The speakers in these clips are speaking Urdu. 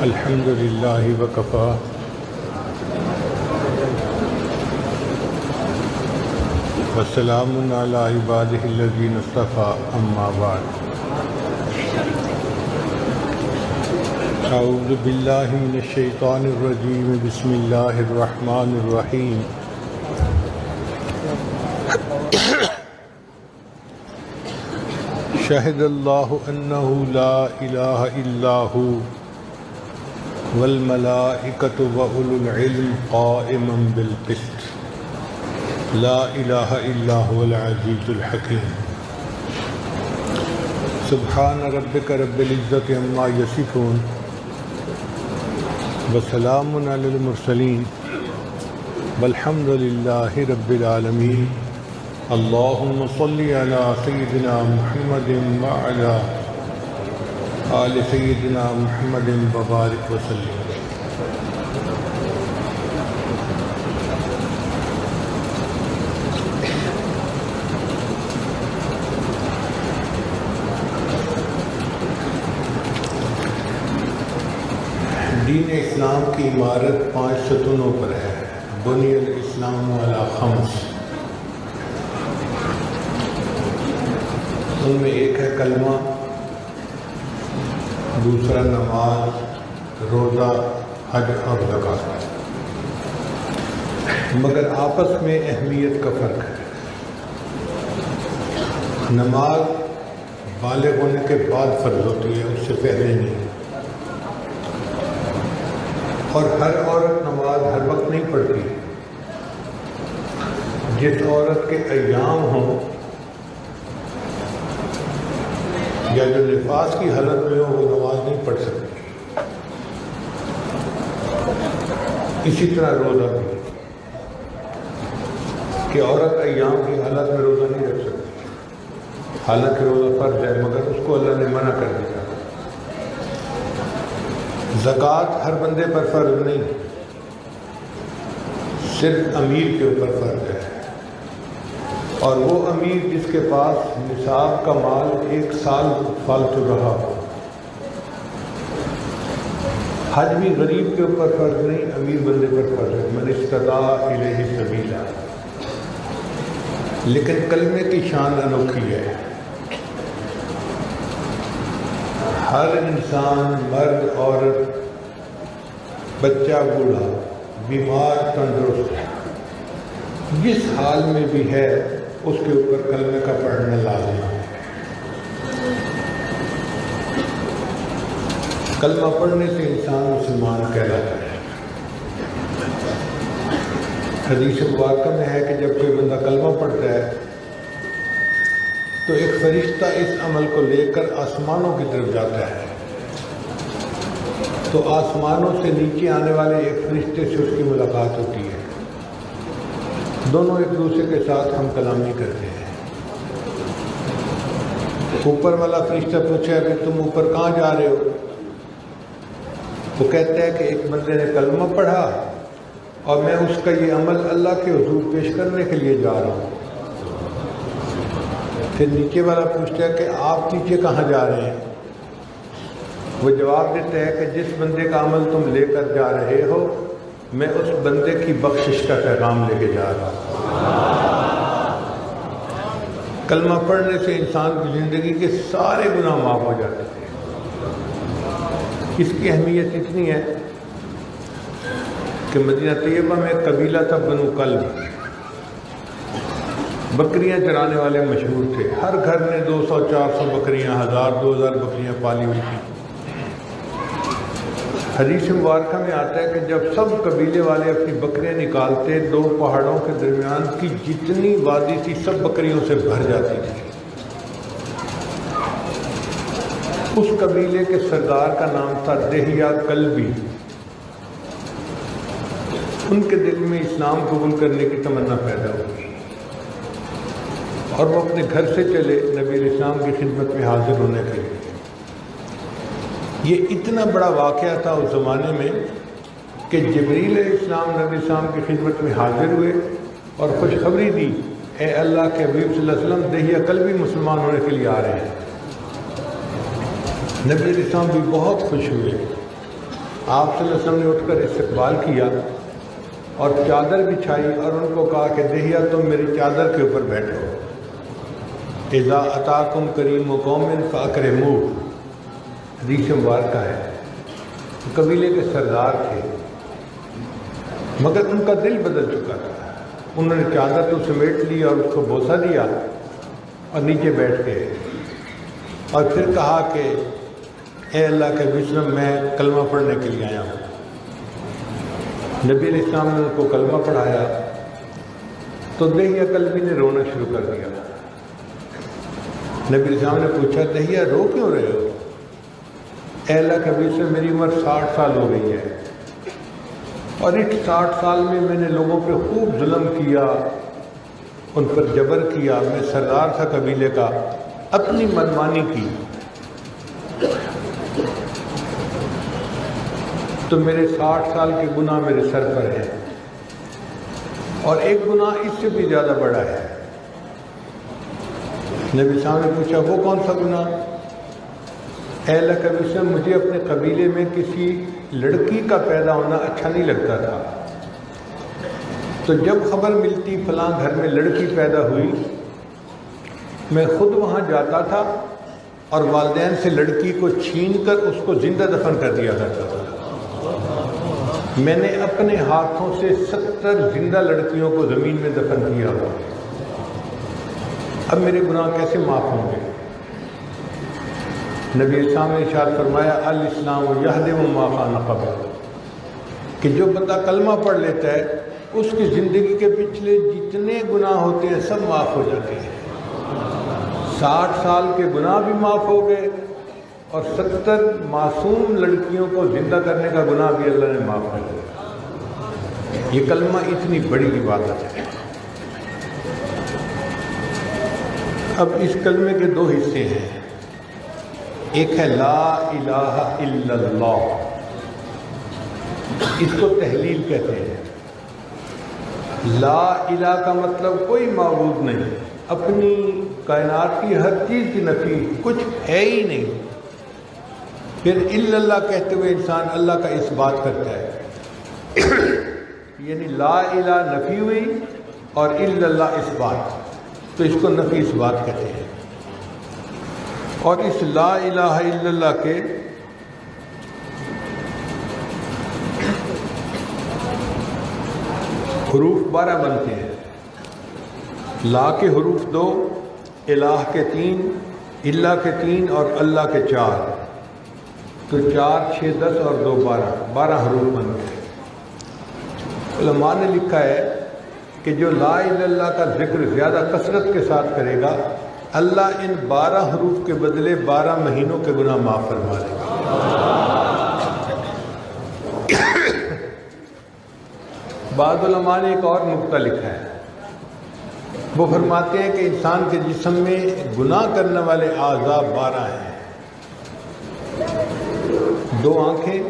الحمد للہ وکفا وسلام علی عبادہ الذین اصطفیٰ اما بعد اعوذ باللہ من الشیطان الرجیم بسم اللہ الرحمن الرحیم شہد اللہ انہ لا الہ الا ھو والملائکۃ واولو العلم قائما بالقسط لا الہ الا ھو العزیز الحکیم سبحان ربک رب العزۃ عما یصفون وسلام علی المرسلین والحمد للہ رب العالمین اللہم صلی علی سیدنا محمد وعلی آل سیدنا محمد وبارک وسلم۔ دین اسلام کی عمارت 5 ستونوں پر ہے۔ بنی الاسلام علی خمس، ان میں ایک ہے کلمہ، دوسرا نماز، روزہ، حج اور زکوٰۃ، مگر آپس میں اہمیت کا فرق ہے۔ نماز بالغ ہونے کے بعد فرض ہوتی ہے، اس سے پہلے نہیں، اور ہر عورت نماز ہر وقت نہیں پڑھتی۔ جس عورت کے ایام ہوں یا جو نفاس کی حالت میں ہو وہ نماز نہیں پڑھ سکتی۔ اسی طرح روزہ بھی، کہ عورت ایام کی حالت میں روزہ نہیں رکھ سکتی، حالانکہ روزہ فرض ہے مگر اس کو اللہ نے منع کر دیا۔ زکوٰۃ ہر بندے پر فرض نہیں، صرف امیر کے اوپر فرض ہے، اور وہ امیر جس کے پاس نصاب کا مال 1 سال فالتو رہا ہو۔ حج بھی غریب کے اوپر فرض نہیں، امیر بندے پر فرض ہے، من استطاع الیہ سبیلا۔ لیکن کلمے کی شان انوکھی ہے۔ ہر انسان، مرد، عورت، بچہ، بوڑھا، بیمار، تندرست، جس حال میں بھی ہے اس کے اوپر کلمے کا پڑھنا لازم ہے۔ کلمہ پڑھنے سے انسان مسلمان کہلاتا ہے۔ حدیث مبارکہ میں ہے کہ جب کوئی بندہ کلمہ پڑھتا ہے تو ایک فرشتہ اس عمل کو لے کر آسمانوں کی طرف جاتا ہے، تو آسمانوں سے نیچے آنے والے ایک فرشتے سے اس کی ملاقات ہوتی ہے، دونوں ایک دوسرے کے ساتھ ہم کلامی کرتے ہیں۔ اوپر والا فرشتہ پوچھے کہ تم اوپر کہاں جا رہے ہو؟ وہ کہتا ہے کہ ایک بندے نے کلمہ پڑھا اور میں اس کا یہ عمل اللہ کے حضور پیش کرنے کے لیے جا رہا ہوں۔ پھر نیچے والا پوچھتا ہے کہ آپ نیچے کہاں جا رہے ہیں؟ وہ جواب دیتا ہے کہ جس بندے کا عمل تم لے کر جا رہے ہو میں اس بندے کی بخشش کا پیغام لے کے جا رہا ہوں۔ کلمہ پڑھنے سے انسان کی زندگی کے سارے گناہ معاف ہو جاتے ہیں۔ اس کی اہمیت اتنی ہے کہ مدینہ طیبہ میں ایک قبیلہ تھا بنو کلب، بکریاں چرانے والے مشہور تھے۔ ہر گھر نے 200 400 بکریاں، 1000 2000 بکریاں پالی ہوئی تھیں۔ حدیث مبارکہ میں آتا ہے کہ جب سب قبیلے والے اپنی بکریاں نکالتے، 2 پہاڑوں کے درمیان کی جتنی وادی تھی سب بکریوں سے بھر جاتی تھی۔ اس قبیلے کے سردار کا نام تھا دہیہ کلبی۔ ان کے دل میں اسلام قبول کرنے کی تمنا پیدا ہوئی اور وہ اپنے گھر سے چلے نبی علیہ السلام کی خدمت میں حاضر ہونے کے لیے۔ یہ اتنا بڑا واقعہ تھا اس زمانے میں کہ جبریل علیہ السلام نبی علیہ السلام کی خدمت میں حاضر ہوئے اور خوشخبری دی، اے اللہ کے حبیب صلی اللہ علیہ وسلم، دہیہ کلبی مسلمان ہونے کے لیے آ رہے ہیں۔ نبی علیہ السلام بھی بہت خوش ہوئے آپ صلی اللہ علیہ وسلم نے اٹھ کر استقبال کیا اور چادر بچھائی اور ان کو کہا کہ دہیا تم میری چادر کے اوپر بیٹھو. اذا اتاکم کریم قوم فاکرموہ، حدیث مبارکہ ہے. قبیلے کے سردار تھے مگر ان کا دل بدل چکا تھا. انہوں نے چادر تو سمیٹ لی اور اس کو بوسہ دیا اور نیچے بیٹھ گئے اور پھر کہا کہ اے اللہ کے وسلم میں کلمہ پڑھنے کے لیے آیا ہوں. نبی علیہ السلام نے ان کو کلمہ پڑھایا تو دہیا کلبی نے رونا شروع کر دیا. نبی علیہ السلام نے پوچھا دہیا رو کیوں رہے ہو؟ اے اللہ کے وسلم میری عمر 60 سال ہو گئی ہے اور اس 60 سال میں میں نے لوگوں پہ خوب ظلم کیا، ان پر جبر کیا. میں سردار تھا قبیلے کا، اپنی منمانی کی تو میرے 60 سال کے گناہ میرے سر پر ہیں اور ایک گناہ اس سے بھی زیادہ بڑا ہے. نبی صاحب نے پوچھا وہ کون سا گناہ؟ اے اللہ کے وسلم مجھے اپنے قبیلے میں کسی لڑکی کا پیدا ہونا اچھا نہیں لگتا تھا، تو جب خبر ملتی فلاں گھر میں لڑکی پیدا ہوئی میں خود وہاں جاتا تھا اور والدین سے لڑکی کو چھین کر اس کو زندہ دفن کر دیا کرتا تھا. میں نے اپنے ہاتھوں سے 70 زندہ لڑکیوں کو زمین میں دفن کیا ہوا. اب میرے گناہ کیسے معاف ہوں گے؟ نبی اسلام نے ارشاد فرمایا الاسلام یہدم ما کان قبل، کہ جو بندہ کلمہ پڑھ لیتا ہے اس کی زندگی کے پچھلے جتنے گناہ ہوتے ہیں سب معاف ہو جاتے ہیں. 60 سال کے گناہ بھی معاف ہو گئے اور 70 معصوم لڑکیوں کو زندہ کرنے کا گناہ بھی اللہ نے معاف کر دیا. یہ کلمہ اتنی بڑی عبادت ہے. اب اس کلمے کے 2 حصے ہیں. ایک ہے لا الہ الا اللہ، اس کو تحلیل کہتے ہیں. لا الہ کا مطلب کوئی معبود نہیں، اپنی کائنات کی ہر چیز کی نفی، کچھ ہے ہی نہیں. پھر الا اللہ کہتے ہوئے انسان اللہ کا اس بات کرتا ہے یعنی لا الہ نفی ہوئی اور الا اللہ اس بات، تو اس کو نفی اس بات کہتے ہیں. اور اس لا الہ الا اللہ کے حروف 12 بنتے ہیں. لا کے حروف 2، الہ کے 3، الا کے 3 اور اللہ کے 4، تو 4 6 10 اور 2 12 حروف بنتے ہیں. علماء نے لکھا ہے کہ جو لا الہ الا اللہ کا ذکر زیادہ کثرت کے ساتھ کرے گا اللہ ان 12 حروف کے بدلے 12 مہینوں کے گناہ معاف فرما دے گا. بعض علماء نے ایک اور نقطہ لکھا ہے، وہ فرماتے ہیں کہ انسان کے جسم میں گناہ کرنے والے اعضاء 12 ہیں. 2 آنکھیں،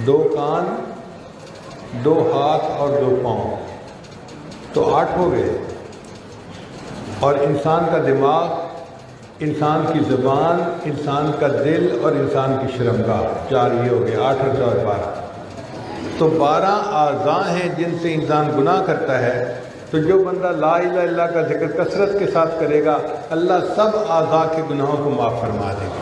2 کان، 2 ہاتھ اور 2 پاؤں، تو 8 ہو گئے. اور انسان کا دماغ، انسان کی زبان، انسان کا دل اور انسان کی شرمگاہ، 4 یہ ہو گئے، 8 اور 12. تو 12 اعضاء ہیں جن سے انسان گناہ کرتا ہے. تو جو بندہ لا الہ الا اللہ کا ذکر کثرت کے ساتھ کرے گا اللہ سب اعضاء کے گناہوں کو معاف فرما دے گا.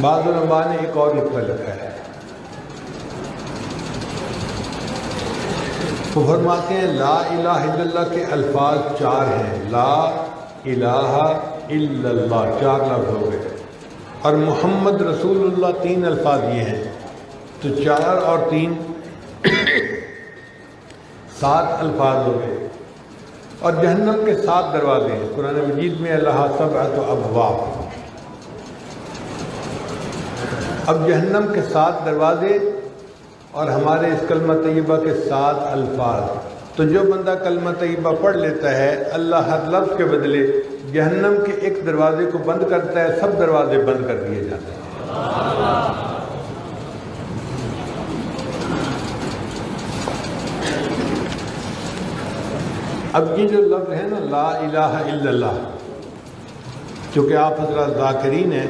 بعض علماء نے ایک اور نقطہ لکھا ہے، وہ فرماتے ہیں لا الہ الا اللہ کے الفاظ 4 ہیں. لا الہ الا اللہ 4 لفظ ہو گئے، اور محمد رسول اللہ 3 الفاظ یہ ہیں، تو 4 اور 3 7 الفاظ ہو گئے. اور جہنم کے 7 دروازے ہیں. قرآن مجید میں اللہ 7 ابواب. اب جہنم کے 7 دروازے اور ہمارے اس کلمہ طیبہ کے 7 الفاظ. تو جو بندہ کلمہ طیبہ پڑھ لیتا ہے اللہ ہر لفظ کے بدلے جہنم کے ایک دروازے کو بند کرتا ہے، سب دروازے بند کر دیے جاتے ہیں. اب یہ جو لفظ ہے نا لا الہ الا اللہ، چونکہ آپ حضرات ذاکرین ہیں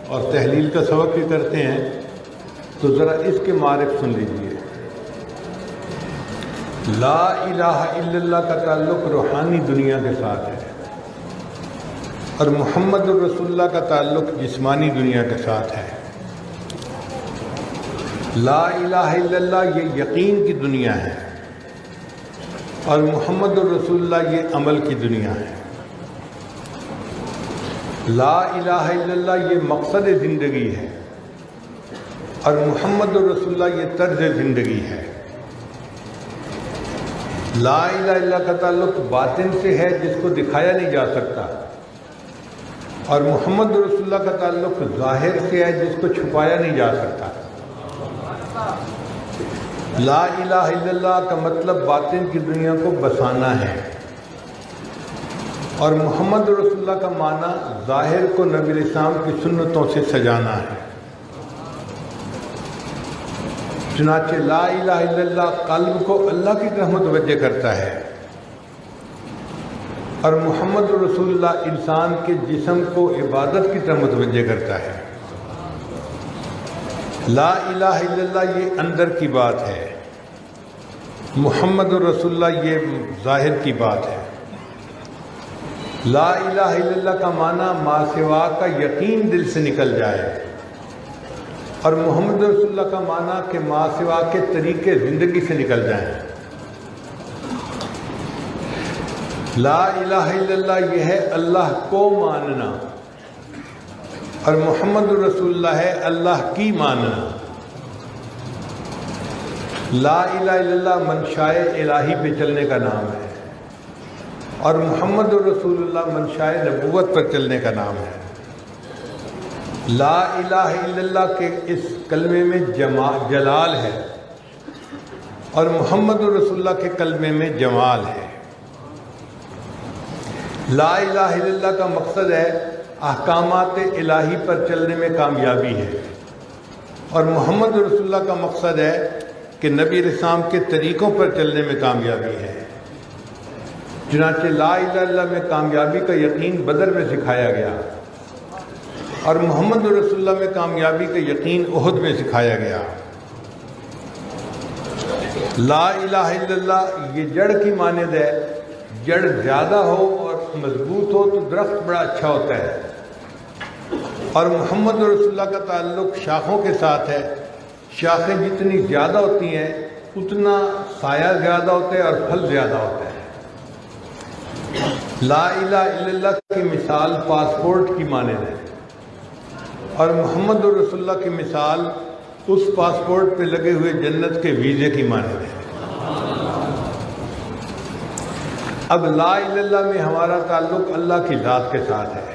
اور تحلیل کا سبق بھی کرتے ہیں، تو ذرا اس کے معرف سن لیجئے۔ لا الہ الا اللہ کا تعلق روحانی دنیا کے ساتھ ہے، اور محمد الرسول اللہ کا تعلق جسمانی دنیا کے ساتھ ہے۔ لا الہ الا اللہ یہ یقین کی دنیا ہے، اور محمد الرسول اللہ یہ عمل کی دنیا ہے۔ لا الہ الا اللہ یہ مقصد زندگی ہے، اور محمد الرسول اللہ یہ طرز زندگی ہے۔ لا الہ الا اللہ کا تعلق باطن سے ہے جس کو دکھایا نہیں جا سکتا، اور محمد رسول اللہ کا تعلق ظاہر سے ہے جس کو چھپایا نہیں جا سکتا۔ لا الہ الا اللہ کا مطلب باطن کی دنیا کو بسانا ہے، اور محمد رسول اللہ کا معنی ظاہر کو نبی الاسلام کی سنتوں سے سجانا ہے۔ چنانچہ لا الہ الا اللہ قلب کو اللہ کی طرف متوجہ کرتا ہے، اور محمد رسول اللہ انسان کے جسم کو عبادت کی طرف متوجہ کرتا ہے۔ لا الہ الا اللہ یہ اندر کی بات ہے، محمد رسول اللہ یہ ظاہر کی بات ہے۔ لا الہ الا اللہ کا معنی ما سوا کا یقین دل سے نکل جائے، اور محمد رسول اللہ کا معنی کہ ما سوا کے طریقے زندگی سے نکل جائیں۔ لا الہ الا اللہ یہ ہے اللہ کو ماننا، اور محمد رسول اللہ ہے اللہ کی ماننا۔ لا الہ الا اللہ منشائے الہی پہ چلنے کا نام ہے، اور محمد رسول اللہ منشائے نبوت پر چلنے کا نام ہے۔ لا الہ الا اللہ کے اس کلمے میں جلال ہے، اور محمد رسول اللہ کے کلمے میں جمال ہے۔ لا الہ الا اللہ کا مقصد ہے احکامات الہی پر چلنے میں کامیابی ہے، اور محمد رسول اللہ کا مقصد ہے کہ نبی الاسلام کے طریقوں پر چلنے میں کامیابی ہے۔ چنانچہ لا الہ الا اللہ میں کامیابی کا یقین بدر میں سکھایا گیا، اور محمد رسول اللہ میں کامیابی کا یقین احد میں سکھایا گیا۔ لا الہ الا اللہ یہ جڑ کی مانند ہے، جڑ زیادہ ہو اور مضبوط ہو تو درخت بڑا اچھا ہوتا ہے، اور محمد رسول اللہ کا تعلق شاخوں کے ساتھ ہے۔ شاخیں جتنی زیادہ ہوتی ہیں اتنا سایہ زیادہ ہوتا ہے اور پھل زیادہ ہوتا ہے۔ لا الہ الا اللہ کی مثال پاسپورٹ کی مانند ہے، اور محمد رسول اللہ کی مثال اس پاسپورٹ پہ لگے ہوئے جنت کے ویزے کی مانند ہے۔ اب لا الہ الا اللہ میں ہمارا تعلق اللہ کی ذات کے ساتھ ہے،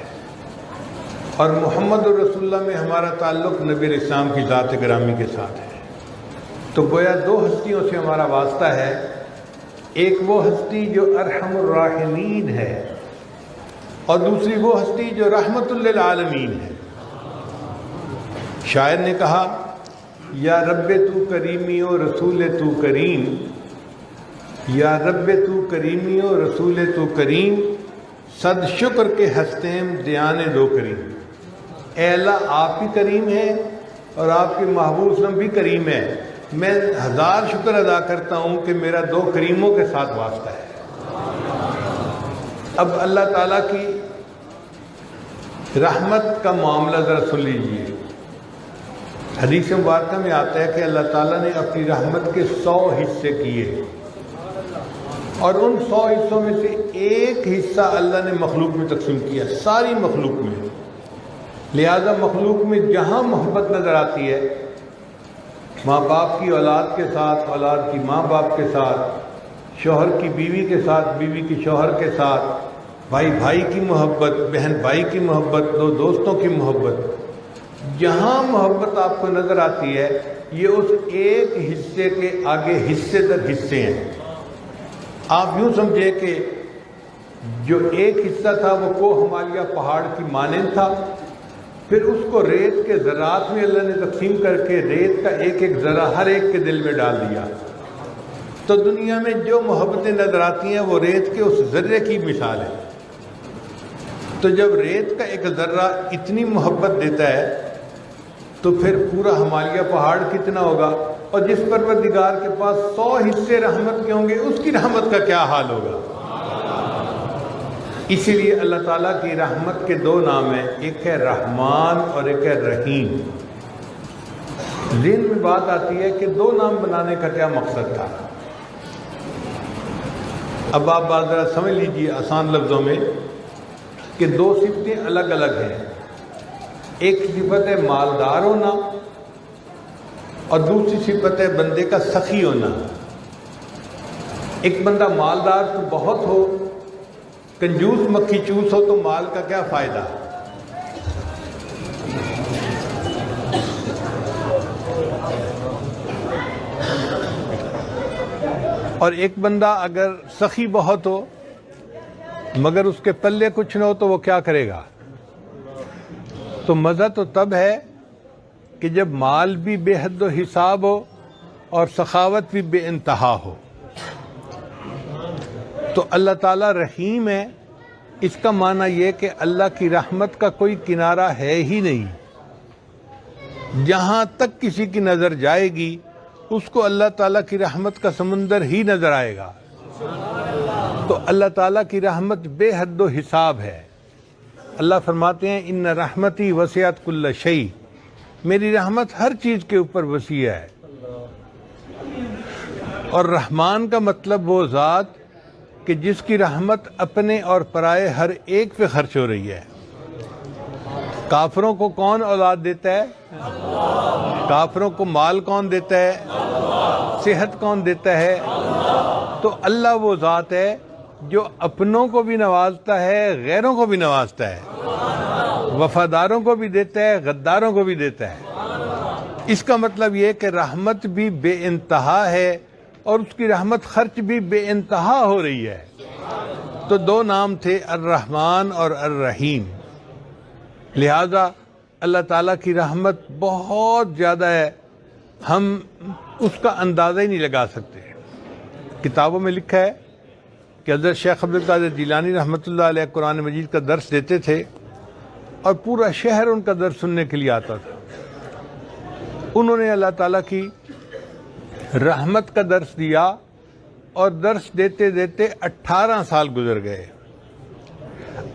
اور محمد رسول اللہ میں ہمارا تعلق نبی الاسلام کی ذات گرامی کے ساتھ ہے۔ تو گویا دو ہستیوں سے ہمارا واسطہ ہے، ایک وہ ہستی جو ارحم الراحمین ہے، اور دوسری وہ ہستی جو رحمت للعالمین ہے۔ شاعر نے کہا یا رب تو کریمی و رسول تو کریم، یا رب تو کریمی و رسول تو کریم، صد شکر کے ہستیم دیان دو کریم۔ اے اللہ آپ بھی کریم ہیں اور آپ کے محبوب وسلم بھی کریم ہے، میں ہزار شکر ادا کرتا ہوں کہ میرا دو کریموں کے ساتھ واسطہ ہے۔ اب اللہ تعالیٰ کی رحمت کا معاملہ ذرا سن لیجیے۔ حدیث مبارکہ میں آتا ہے کہ اللہ تعالیٰ نے اپنی رحمت کے 100 حصے کیے، اور ان 100 حصوں میں سے ایک حصہ اللہ نے مخلوق میں تقسیم کیا، ساری مخلوق میں۔ لہذا مخلوق میں جہاں محبت نظر آتی ہے، ماں باپ کی اولاد کے ساتھ، اولاد کی ماں باپ کے ساتھ، شوہر کی بیوی کے ساتھ، بیوی کی شوہر کے ساتھ، بھائی بھائی کی محبت، بہن بھائی کی محبت، دو دوستوں کی محبت، جہاں محبت آپ کو نظر آتی ہے یہ اس ایک حصے کے آگے حصے در حصے ہیں۔ آپ یوں سمجھیں کہ جو ایک حصہ تھا وہ کوہ ہمالیہ پہاڑ کی مانند تھا، پھر اس کو ریت کے ذرات میں اللہ نے تقسیم کر کے ریت کا ایک ایک ذرہ ہر ایک کے دل میں ڈال دیا۔ تو دنیا میں جو محبتیں نظر آتی ہیں وہ ریت کے اس ذرے کی مثال ہے. تو جب ریت کا ایک ذرہ اتنی محبت دیتا ہے تو پھر پورا ہمالیہ پہاڑ کتنا ہوگا, اور جس پروردگار کے پاس 100 حصے رحمت کے ہوں گے اس کی رحمت کا کیا حال ہوگا. اسی لیے اللہ تعالیٰ کی رحمت کے 2 نام ہیں, ایک ہے رحمان اور ایک ہے رحیم. ذہن میں بات آتی ہے کہ 2 نام بنانے کا کیا مقصد تھا. اب آپ بات ذرا سمجھ لیجیے آسان لفظوں میں کہ 2 صفتیں الگ الگ ہیں. ایک صفت ہے مالدار ہونا اور دوسری صفت ہے بندے کا سخی ہونا. ایک بندہ مالدار تو بہت ہو, کنجوس مکھی چوس ہو تو مال کا کیا فائدہ. اور ایک بندہ اگر سخی بہت ہو مگر اس کے پلے کچھ نہ ہو تو وہ کیا کرے گا. تو مزہ تو تب ہے کہ جب مال بھی بے حد و حساب ہو اور سخاوت بھی بے انتہا ہو. تو اللہ تعالیٰ رحیم ہے, اس کا معنی یہ کہ اللہ کی رحمت کا کوئی کنارہ ہے ہی نہیں. جہاں تک کسی کی نظر جائے گی اس کو اللہ تعالیٰ کی رحمت کا سمندر ہی نظر آئے گا. تو اللہ تعالیٰ کی رحمت بے حد و حساب ہے. اللہ فرماتے ہیں ان رحمتی وسعت کل شیء, میری رحمت ہر چیز کے اوپر وسیع ہے. اور رحمان کا مطلب وہ ذات کہ جس کی رحمت اپنے اور پرائے ہر ایک پہ خرچ ہو رہی ہے. کافروں کو کون اولاد دیتا ہے؟ کافروں کو مال کون دیتا ہے؟ صحت کون دیتا ہے؟ تو اللہ وہ ذات ہے جو اپنوں کو بھی نوازتا ہے, غیروں کو بھی نوازتا ہے, وفاداروں کو بھی دیتا ہے, غداروں کو بھی دیتا ہے. اس کا مطلب یہ کہ رحمت بھی بے انتہا ہے اور اس کی رحمت خرچ بھی بے انتہا ہو رہی ہے. تو 2 نام تھے الرحمن اور الرحیم. لہذا اللہ تعالیٰ کی رحمت بہت زیادہ ہے, ہم اس کا اندازہ ہی نہیں لگا سکتے. کتابوں میں لکھا ہے کہ حضرت شیخ عبد القادر جیلانی رحمۃ اللہ علیہ قرآن مجید کا درس دیتے تھے اور پورا شہر ان کا درس سننے کے لیے آتا تھا. انہوں نے اللہ تعالیٰ کی رحمت کا درس دیا اور درس دیتے دیتے 18 سال گزر گئے.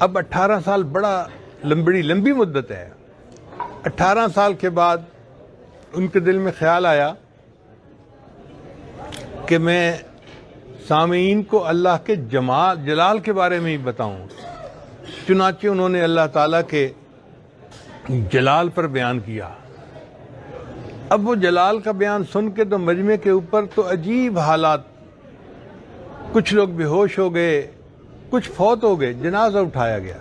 اب 18 سال بڑی لمبی مدت ہے. 18 سال کے بعد ان کے دل میں خیال آیا کہ میں سامعین کو اللہ کے جلال کے بارے میں ہی بتاؤں. چنانچہ انہوں نے اللہ تعالیٰ کے جلال پر بیان کیا. اب وہ جلال کا بیان سن کے تو مجمع کے اوپر تو عجیب حالات, کچھ لوگ بے ہوش ہو گئے, کچھ فوت ہو گئے, جنازہ اٹھایا گیا.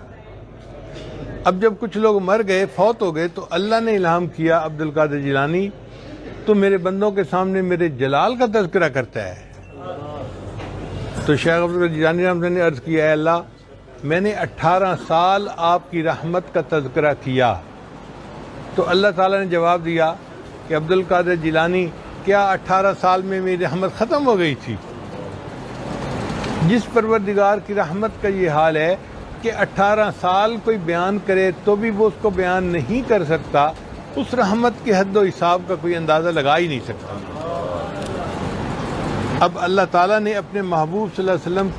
اب جب کچھ لوگ مر گئے, فوت ہو گئے, تو اللہ نے الہام کیا عبد القادر جیلانی تو میرے بندوں کے سامنے میرے جلال کا تذکرہ کرتا ہے. تو شیخ عبد القادر جیلانی رحمۃ اللہ نے عرض کیا, اے اللہ میں نے 18 سال آپ کی رحمت کا تذکرہ کیا. تو اللہ تعالیٰ نے جواب دیا کہ عبد القادر جیلانی کیا 18 سال میں میری رحمت ختم ہو گئی تھی؟ جس پروردگار کی رحمت کا یہ حال ہے کہ 18 سال کوئی بیان کرے تو بھی وہ اس کو بیان نہیں کر سکتا, اس رحمت کے حد و حساب کا کوئی اندازہ لگا ہی نہیں سکتا. اب اللہ تعالیٰ نے اپنے محبوب صلی اللہ علیہ وسلم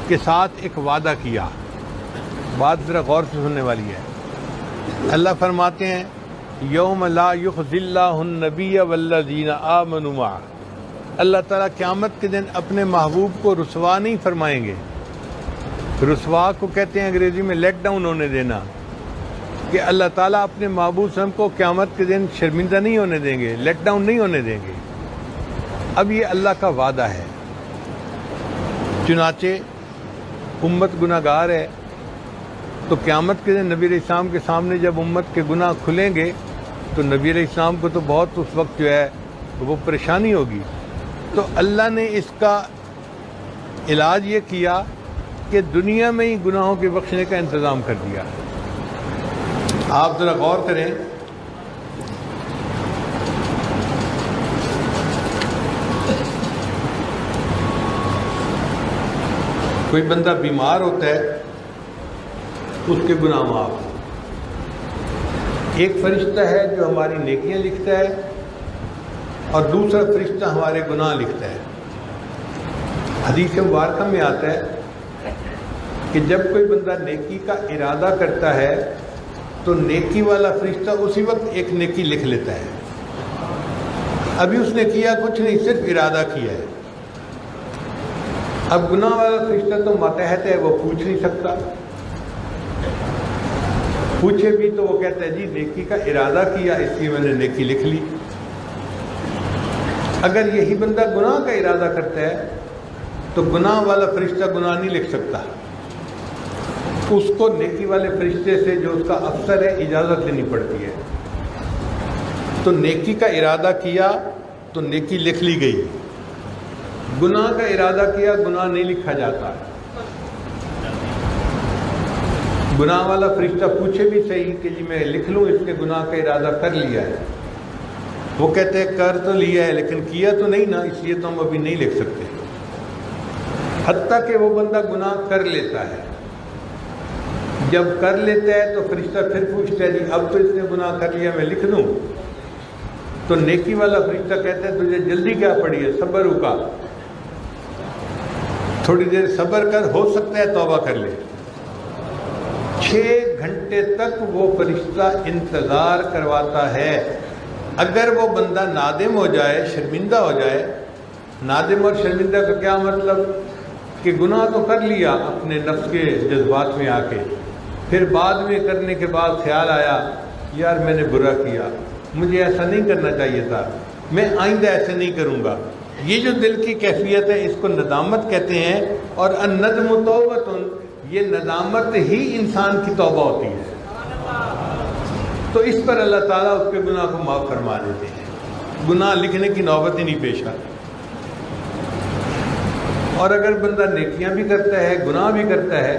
کے ساتھ ایک وعدہ کیا. بات ذرا غور سے سننے والی ہے. اللہ فرماتے ہیں یوم لا یخزی اللہ النبی والذین آمنوا معہ, اللہ تعالیٰ قیامت کے دن اپنے محبوب کو رسوا نہیں فرمائیں گے. رسوا کو کہتے ہیں انگریزی میں لیٹ ڈاؤن ہونے دینا, کہ اللہ تعالیٰ اپنے محبوب صلی اللہ علیہ وسلم کو قیامت کے دن شرمندہ نہیں ہونے دیں گے, لیٹ ڈاؤن نہیں ہونے دیں گے. اب یہ اللہ کا وعدہ ہے. چنانچہ امت گناہ گار ہے تو قیامت کے دن نبی علیہ السلام کے سامنے جب امت کے گناہ کھلیں گے تو نبی علیہ السلام کو تو بہت اس وقت جو ہے وہ پریشانی ہوگی. تو اللہ نے اس کا علاج یہ کیا کہ دنیا میں ہی گناہوں کے بخشنے کا انتظام کر دیا. آپ ذرا غور کریں, کوئی بندہ بیمار ہوتا ہے اس کے گناہ معاف. ایک فرشتہ ہے جو ہماری نیکیاں لکھتا ہے اور دوسرا فرشتہ ہمارے گناہ لکھتا ہے. حدیث مبارکہ میں آتا ہے کہ جب کوئی بندہ نیکی کا ارادہ کرتا ہے تو نیکی والا فرشتہ اسی وقت ایک نیکی لکھ لیتا ہے. ابھی اس نے کیا کچھ نہیں، صرف ارادہ کیا ہے. اب گناہ والا فرشتہ تو ماتحت ہے، وہ پوچھ نہیں سکتا. پوچھے بھی تو وہ کہتا ہے جی نیکی کا ارادہ کیا اس لیے میں نے نیکی لکھ لی. اگر یہی بندہ گناہ کا ارادہ کرتا ہے تو گناہ والا فرشتہ گناہ نہیں لکھ سکتا. اس کو نیکی والے فرشتے سے جو اس کا افسر ہے اجازت لینی پڑتی ہے. تو نیکی کا ارادہ کیا تو نیکی لکھ لی گئی، گناہ کا ارادہ کیا گناہ نہیں لکھا جاتا. گناہ والا فرشتہ پوچھے بھی صحیح کہ جی میں لکھ لوں اس کے گناہ کا ارادہ کر لیا ہے. وہ کہتے ہیں کر تو لیا ہے لیکن کیا تو نہیں نا، اس لیے تو ہم ابھی نہیں لکھ سکتے. حتیٰ کہ وہ بندہ گناہ کر لیتا ہے. جب کر لیتا ہے تو فرشتہ پھر پوچھتا ہے جی اب تو اس نے گناہ کر لیا میں لکھ دوں. تو نیکی والا فرشتہ کہتا ہے تجھے جلدی کیا پڑی ہے، صبر رکا، تھوڑی دیر صبر کر، ہو سکتا ہے توبہ کر لے. 6 گھنٹے تک وہ فرشتہ انتظار کرواتا ہے. اگر وہ بندہ نادم ہو جائے، شرمندہ ہو جائے، نادم اور شرمندہ کا کیا مطلب کہ گناہ تو کر لیا اپنے نفس کے جذبات میں آ کے، پھر بعد میں کرنے کے بعد خیال آیا یار میں نے برا کیا، مجھے ایسا نہیں کرنا چاہیے تھا، میں آئندہ ایسے نہیں کروں گا. یہ جو دل کی کیفیت ہے اس کو ندامت کہتے ہیں. اور الندم توبۃ، یہ ندامت ہی انسان کی توبہ ہوتی ہے. تو اس پر اللہ تعالیٰ اس کے گناہ کو معاف فرما دیتے ہیں. گناہ لکھنے کی نوبت ہی نہیں پیش آتی. اور اگر بندہ نیکیاں بھی کرتا ہے گناہ بھی کرتا ہے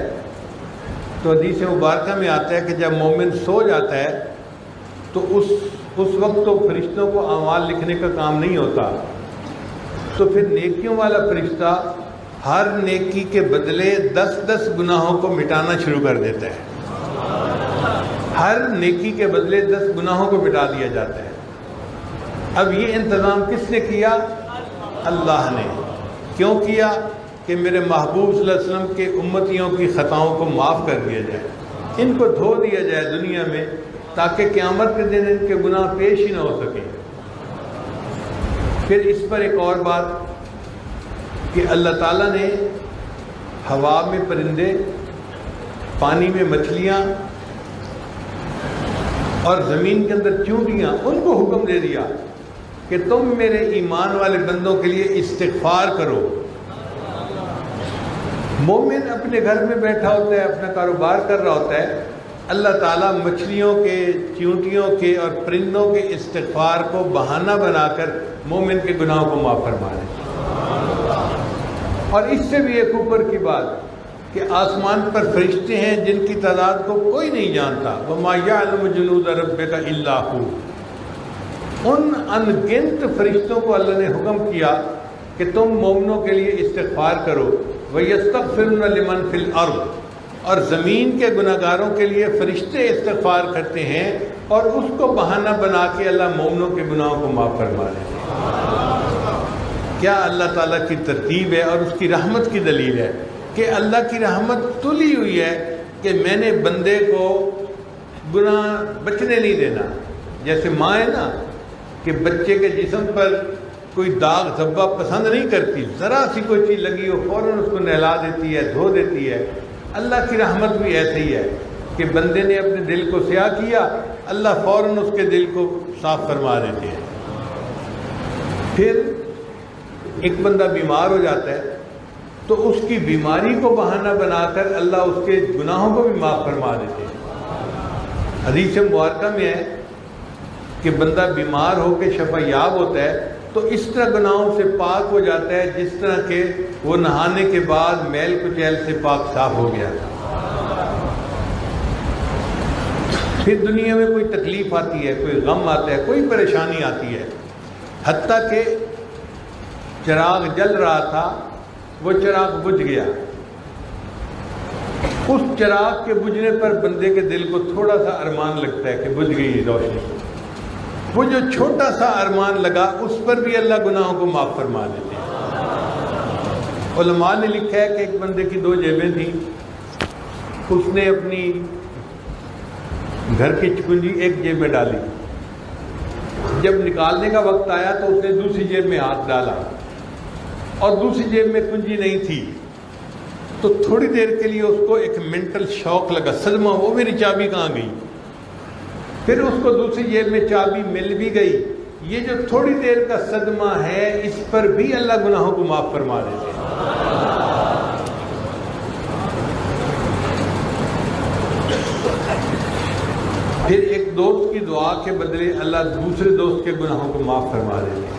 تو حدیث مبارکہ میں آتا ہے کہ جب مومن سو جاتا ہے تو اس وقت تو فرشتوں کو اعمال لکھنے کا کام نہیں ہوتا. تو پھر نیکیوں والا فرشتہ ہر نیکی کے بدلے 10 گناہوں کو مٹانا شروع کر دیتا ہے. ہر نیکی کے بدلے 10 گناہوں کو مٹا دیا جاتا ہے. اب یہ انتظام کس نے کیا؟ اللہ نے. کیوں کیا؟ کہ میرے محبوب صلی اللہ علیہ وسلم کے امتیوں کی خطاؤں کو معاف کر دیا جائے، ان کو دھو دیا جائے دنیا میں، تاکہ قیامت کے دن ان کے گناہ پیش ہی نہ ہو سکے. پھر اس پر ایک اور بات کہ اللہ تعالیٰ نے ہوا میں پرندے، پانی میں مچھلیاں اور زمین کے اندر چونٹیاں، ان کو حکم دے دیا کہ تم میرے ایمان والے بندوں کے لیے استغفار کرو. مومن اپنے گھر میں بیٹھا ہوتا ہے، اپنا کاروبار کر رہا ہوتا ہے، اللہ تعالیٰ مچھلیوں کے، چیونٹیوں کے اور پرندوں کے استغفار کو بہانہ بنا کر مومن کے گناہوں کو معاف فرما دے. اور اس سے بھی ایک اوپر کی بات کہ آسمان پر فرشتے ہیں جن کی تعداد کو کوئی نہیں جانتا. وَمَا يَعْلَمُ جُنُودَ رَبِّكَ إِلَّا هُوَ. ان ان گنت فرشتوں کو اللہ نے حکم کیا کہ تم مومنوں کے لیے استغفار کرو. وَيَسْتَغْفِرُونَ لِمَنْ فِي الْأَرْضِ. اور زمین کے گناہگاروں کے لیے فرشتے استغفار کرتے ہیں اور اس کو بہانہ بنا کے اللہ مومنوں کے گناہوں کو معاف فرما دیتے ہیں. کیا اللہ تعالیٰ کی ترتیب ہے اور اس کی رحمت کی دلیل ہے کہ اللہ کی رحمت تلی ہوئی ہے کہ میں نے بندے کو گناہ بچنے نہیں دینا. جیسے ماں ہے نا کہ بچے کے جسم پر کوئی داغ دھبا پسند نہیں کرتی، ذرا سی کوئی چیز لگی ہو فوراً اس کو نہلا دیتی ہے، دھو دیتی ہے. اللہ کی رحمت بھی ایسے ہی ہے کہ بندے نے اپنے دل کو سیاہ کیا، اللہ فوراً اس کے دل کو صاف فرما دیتے ہیں. پھر ایک بندہ بیمار ہو جاتا ہے تو اس کی بیماری کو بہانہ بنا کر اللہ اس کے گناہوں کو بھی معاف فرما دیتے ہیں. حدیث مبارکہ میں ہے کہ بندہ بیمار ہو کے شفا یاب ہوتا ہے تو اس طرح گناہوں سے پاک ہو جاتا ہے جس طرح کہ وہ نہانے کے بعد میل کچیل سے پاک صاف ہو گیا تھا. پھر دنیا میں کوئی تکلیف آتی ہے، کوئی غم آتا ہے، کوئی پریشانی آتی ہے، حتیٰ کہ چراغ جل رہا تھا وہ چراغ بجھ گیا، اس چراغ کے بجھنے پر بندے کے دل کو تھوڑا سا ارمان لگتا ہے کہ بجھ گئی روشنی. وہ جو چھوٹا سا ارمان لگا اس پر بھی اللہ گناہوں کو معاف فرما دیتے ہیں. علماء نے لکھا ہے کہ ایک بندے کی 2 جیبیں تھیں. اس نے اپنی گھر کی کنجی ایک جیب میں ڈالی. جب نکالنے کا وقت آیا تو اس نے دوسری جیب میں ہاتھ ڈالا اور دوسری جیب میں کنجی نہیں تھی. تو تھوڑی دیر کے لیے اس کو ایک مینٹل شاک لگا, صدمہ, وہ میری چابی کہاں گئی. پھر اس کو دوسری جیب میں چابی مل بھی گئی. یہ جو تھوڑی دیر کا صدمہ ہے اس پر بھی اللہ گناہوں کو معاف فرما دیتے ہیں. پھر ایک دوست کی دعا کے بدلے اللہ دوسرے دوست کے گناہوں کو معاف فرما دیتے ہیں.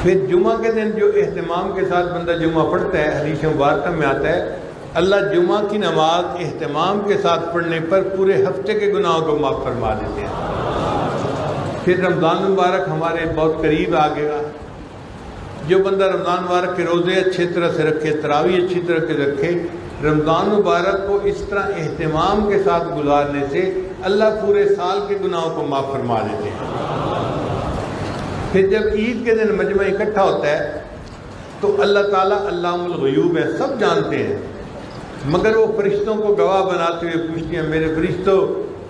پھر جمعہ کے دن جو اہتمام کے ساتھ بندہ جمعہ پڑھتا ہے, حدیث مبارکہ میں آتا ہے اللہ جمعہ کی نماز اہتمام کے ساتھ پڑھنے پر پورے ہفتے کے گناہوں کو معاف فرما دیتے ہیں. پھر رمضان مبارک ہمارے بہت قریب آ گیا. جو بندہ رمضان مبارک کے روزے اچھی طرح سے رکھے, تراویح اچھی طرح سے رکھے, رمضان مبارک کو اس طرح اہتمام کے ساتھ گزارنے سے اللہ پورے سال کے گناہوں کو معاف فرما دیتے ہیں. پھر جب عید کے دن مجمع اکٹھا ہوتا ہے تو اللہ تعالیٰ علام الغیوب ہے, سب جانتے ہیں, مگر وہ فرشتوں کو گواہ بناتے ہوئے پوچھتی ہیں میرے فرشتوں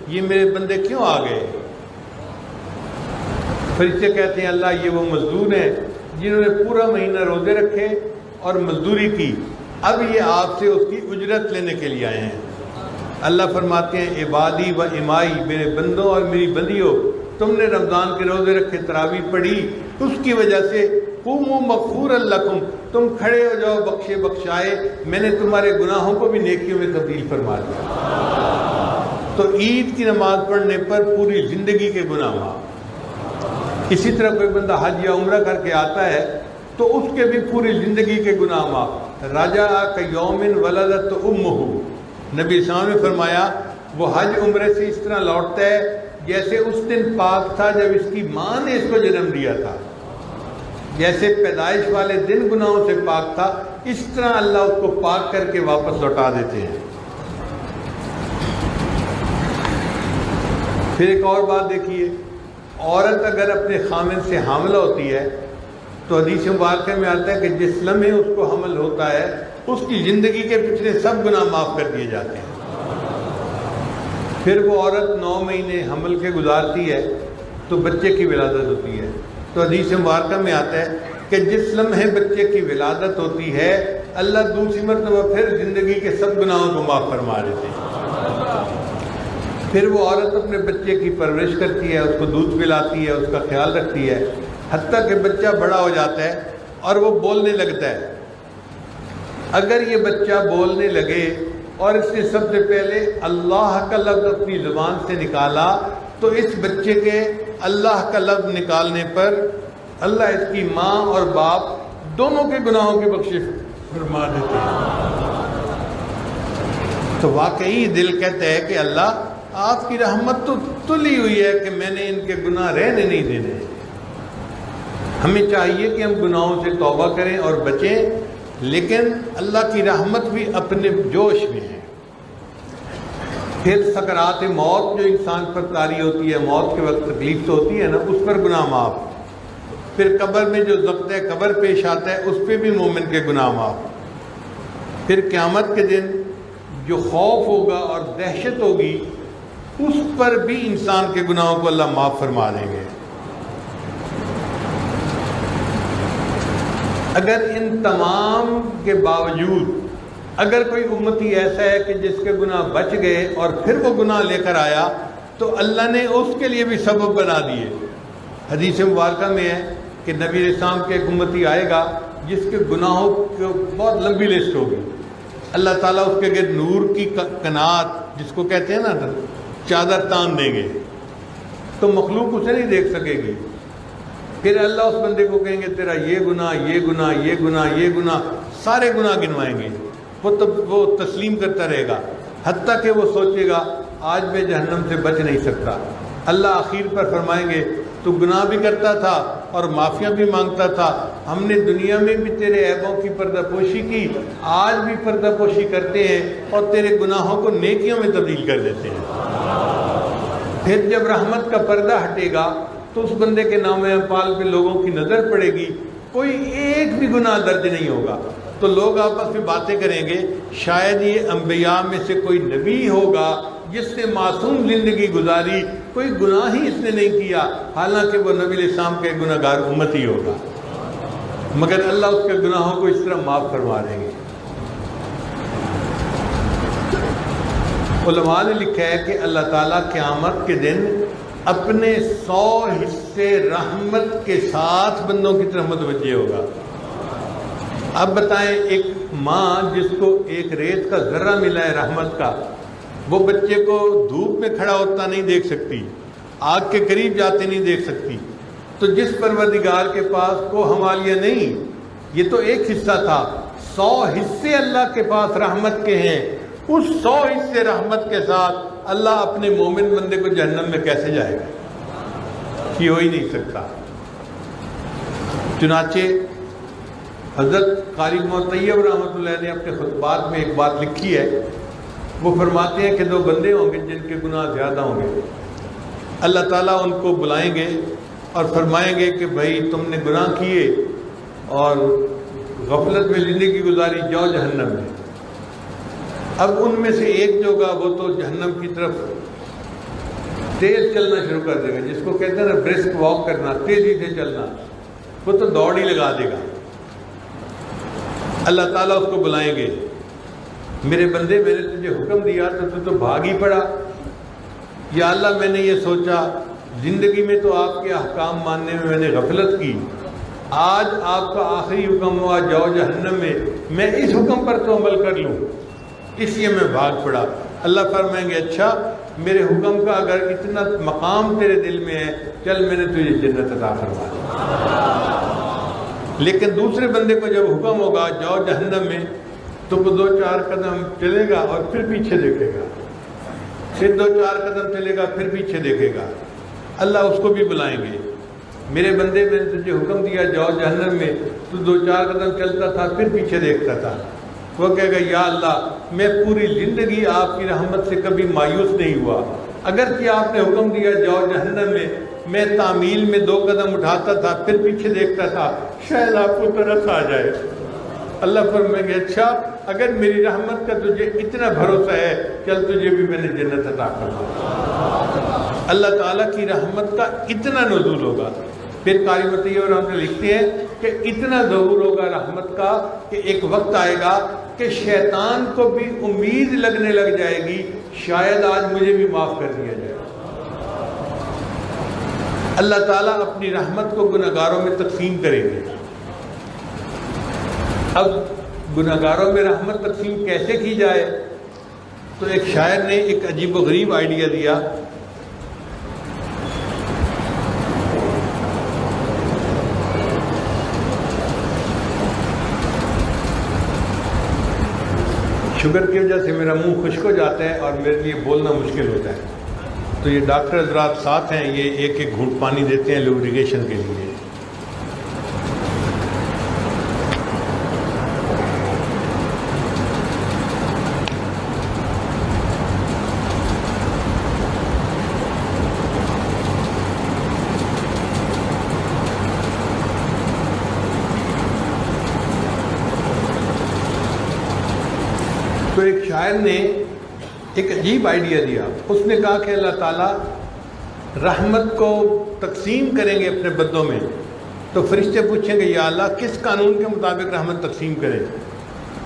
یہ میرے بندے کیوں آ گئے. فرشتے کہتے ہیں اللہ یہ وہ مزدور ہیں جنہوں نے پورا مہینہ روزے رکھے اور مزدوری کی, اب یہ آپ سے اس کی اجرت لینے کے لیے آئے ہیں. اللہ فرماتے ہیں عبادی و امائی, میرے بندوں اور میری بندیوں, تم نے رمضان کے روزے رکھے, تراویح پڑھی, اس کی وجہ سے قوموا مغفورا لکم, تم کھڑے ہو جاؤ بخشے بخشائے, میں نے تمہارے گناہوں کو بھی نیکیوں میں تبدیل فرما دیا. تو عید کی نماز پڑھنے پر پوری زندگی کے گناہ معاف. اسی طرح کوئی بندہ حج یا عمرہ کر کے آتا ہے تو اس کے بھی پوری زندگی کے گناہ معاف. رجع کیوم ولدت امہ, نبی صلی اللہ علیہ وسلم نے فرمایا وہ حج عمرے سے اس طرح لوٹتا ہے جیسے اس دن پاک تھا جب اس کی ماں نے اس کو جنم دیا تھا. جیسے پیدائش والے دن گناہوں سے پاک تھا, اس طرح اللہ اس کو پاک کر کے واپس لوٹا دیتے ہیں. پھر ایک اور بات دیکھیے, عورت اگر اپنے خامن سے حاملہ ہوتی ہے تو حدیث مبارکہ میں آتا ہے کہ جس لمحے اس کو حمل ہوتا ہے اس کی زندگی کے پچھلے سب گناہ معاف کر دیے جاتے ہیں. پھر وہ عورت 9 مہینے حمل کے گزارتی ہے تو بچے کی ولادت ہوتی ہے. تو حدیث مبارکہ میں آتا ہے کہ جس لمحے بچے کی ولادت ہوتی ہے اللہ دوسری مرتبہ پھر زندگی کے سب گناہوں کو معاف فرما دیتے ہیں. پھر وہ عورت اپنے بچے کی پرورش کرتی ہے, اس کو دودھ پلاتی ہے, اس کا خیال رکھتی ہے, حتیٰ کہ بچہ بڑا ہو جاتا ہے اور وہ بولنے لگتا ہے. اگر یہ بچہ بولنے لگے اور اس نے سب سے پہلے اللہ کا لفظ اپنی زبان سے نکالا تو اس بچے کے اللہ کا لفظ نکالنے پر اللہ اس کی ماں اور باپ دونوں کے گناہوں کی بخشش فرما دیتے ہیں. تو واقعی دل کہتا ہے کہ اللہ آپ کی رحمت تو تلی ہوئی ہے کہ میں نے ان کے گناہ رہنے نہیں دینے. ہمیں چاہیے کہ ہم گناہوں سے توبہ کریں اور بچیں, لیکن اللہ کی رحمت بھی اپنے جوش میں ہے. پھر سکرات موت جو انسان پر طاری ہوتی ہے, موت کے وقت تکلیف تو ہوتی ہے نا, اس پر گناہ معاف. پھر قبر میں جو ضبط قبر پیش آتا ہے اس پہ بھی مومن کے گناہ معاف. پھر قیامت کے دن جو خوف ہوگا اور دہشت ہوگی اس پر بھی انسان کے گناہوں کو اللہ معاف فرما دیں گے. اگر ان تمام کے باوجود اگر کوئی امتی ایسا ہے کہ جس کے گناہ بچ گئے اور پھر وہ گناہ لے کر آیا تو اللہ نے اس کے لیے بھی سبب بنا دیے. حدیث مبارکہ میں ہے کہ نبی علیہ السلام کے ایک امتی آئے گا جس کے گناہوں کی بہت لمبی لسٹ ہوگی. اللہ تعالیٰ اس کے گرد نور کی کنات جس کو کہتے ہیں نا چادر تان دیں گے تو مخلوق اسے نہیں دیکھ سکے گی. پھر اللہ اس بندے کو کہیں گے تیرا یہ گناہ یہ گناہ یہ گناہ یہ گناہ, سارے گناہ گنوائیں گے. وہ تسلیم کرتا رہے گا حتیٰ کہ وہ سوچے گا آج میں جہنم سے بچ نہیں سکتا. اللہ آخر پر فرمائیں گے تو گناہ بھی کرتا تھا اور معافیاں بھی مانگتا تھا. ہم نے دنیا میں بھی تیرے عیبوں کی پردہ پوشی کی, آج بھی پردہ پوشی کرتے ہیں اور تیرے گناہوں کو نیکیوں میں تبدیل کر دیتے ہیں. پھر جب رحمت کا پردہ ہٹے گا تو اس بندے کے نام اعمال پہ لوگوں کی نظر پڑے گی, کوئی ایک بھی گناہ درج نہیں ہوگا. تو لوگ آپس میں باتیں کریں گے, شاید یہ انبیاء میں سے کوئی نبی ہوگا جس نے معصوم زندگی گزاری, کوئی گناہ ہی اس نے نہیں کیا, حالانکہ وہ نبی علیہ السلام کے گناہ گار امتی ہوگا, مگر اللہ اس کے گناہوں کو اس طرح معاف فرما دیں گے. علماء نے لکھا ہے کہ اللہ تعالیٰ قیامت کے دن اپنے 100 حصے رحمت کے ساتھ بندوں کی طرف متوجہ ہوگا. اب بتائیں, ایک ماں جس کو ایک ریت کا ذرہ ملا ہے رحمت کا, وہ بچے کو دھوپ میں کھڑا ہوتا نہیں دیکھ سکتی, آگ کے قریب جاتے نہیں دیکھ سکتی. تو جس پروردگار کے پاس کو حوالیہ نہیں, یہ تو ایک حصہ تھا, 100 حصے اللہ کے پاس رحمت کے ہیں. اس 100 حصے رحمت کے ساتھ اللہ اپنے مومن بندے کو جہنم میں کیسے جائے گا, یہ ہو ہی نہیں سکتا. چنانچہ حضرت قاری محمد طیب رحمۃ اللہ نے اپنے خطبات میں ایک بات لکھی ہے. وہ فرماتے ہیں کہ 2 بندے ہوں گے جن کے گناہ زیادہ ہوں گے, اللہ تعالیٰ ان کو بلائیں گے اور فرمائیں گے کہ بھائی تم نے گناہ کیے اور غفلت میں زندگی گزاری, جاؤ جہنم میں. اب ان میں سے ایک جو ہوگا وہ تو جہنم کی طرف تیز چلنا شروع کر دے گا, جس کو کہتے ہیں نا برسک واک کرنا, تیزی سے چلنا, وہ تو دوڑ ہی لگا دے گا. اللہ تعالیٰ اس کو بلائیں گے, میرے بندے میں نے تجھے حکم دیا تو بھاگ ہی پڑا. یا اللہ میں نے یہ سوچا زندگی میں تو آپ کے احکام ماننے میں نے غفلت کی, آج آپ کا آخری حکم ہوا جاؤ جہنم میں اس حکم پر تو عمل کر لوں, اس لیے میں بھاگ پڑا. اللہ فرمائیں گے اچھا میرے حکم کا اگر اتنا مقام تیرے دل میں ہے, چل میں نے تجھے جنت عطا فرما دی. لیکن دوسرے بندے کو جب حکم ہوگا جاؤ جہنم میں, تو وہ 2-4 قدم چلے گا اور پھر پیچھے دیکھے گا, پھر 2-4 قدم چلے گا پھر پیچھے دیکھے گا. اللہ اس کو بھی بلائیں گے, میرے بندے میں نے تجھے حکم دیا جاؤ جہنم میں, تو 2-4 قدم چلتا تھا پھر پیچھے دیکھتا تھا. وہ کہے گا یا اللہ میں پوری زندگی آپ کی رحمت سے کبھی مایوس نہیں ہوا, اگرچہ آپ نے حکم دیا جاؤ جہنم میں تعمیل میں 2 قدم اٹھاتا تھا پھر پیچھے دیکھتا تھا, شاید آپ کو ترس آ جائے. اللہ فرمائیں گے اچھا اگر میری رحمت کا تجھے اتنا بھروسہ ہے, چل تجھے بھی میں نے جنت عطا کر دی. اللہ تعالیٰ کی رحمت کا اتنا نزول ہوگا. پھر قاری مطیع رحمۃ لکھتے ہیں کہ اتنا ظہور ہوگا رحمت کا کہ ایک وقت آئے گا کہ شیطان کو بھی امید لگنے لگ جائے گی شاید آج مجھے بھی معاف کر دیا جائے. اللہ تعالیٰ اپنی رحمت کو گناہگاروں میں تقسیم کریں گے. اب گناہگاروں میں رحمت تقسیم کیسے کی جائے, تو ایک شاعر نے ایک عجیب و غریب آئیڈیا دیا. شوگر کی وجہ سے میرا منہ خشک ہو جاتا ہے اور میرے لیے بولنا مشکل ہوتا ہے, تو یہ ڈاکٹر حضرات ساتھ ہیں, یہ ایک ایک گھونٹ پانی دیتے ہیں لوبریکیشن کے لیے. تو ایک شاعر نے ایک عجیب آئیڈیا دیا. اس نے کہا کہ اللہ تعالیٰ رحمت کو تقسیم کریں گے اپنے بندوں میں, تو فرشتے پوچھیں گے یا اللہ کس قانون کے مطابق رحمت تقسیم کریں.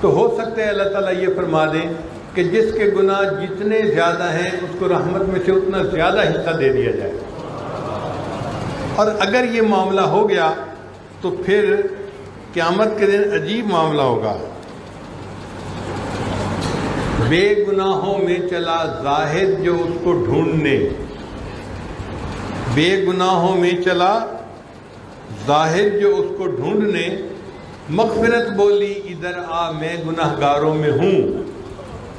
تو ہو سکتا ہے اللہ تعالیٰ یہ فرما دیں کہ جس کے گناہ جتنے زیادہ ہیں اس کو رحمت میں سے اتنا زیادہ حصہ دے دیا جائے. اور اگر یہ معاملہ ہو گیا تو پھر قیامت کے دن عجیب معاملہ ہوگا. بے گناہوں میں چلا زاہد جو اس کو ڈھونڈنے, بے گناہوں میں چلا زاہد جو اس کو ڈھونڈنے, مغفرت بولی ادھر آ میں گناہ گاروں میں ہوں.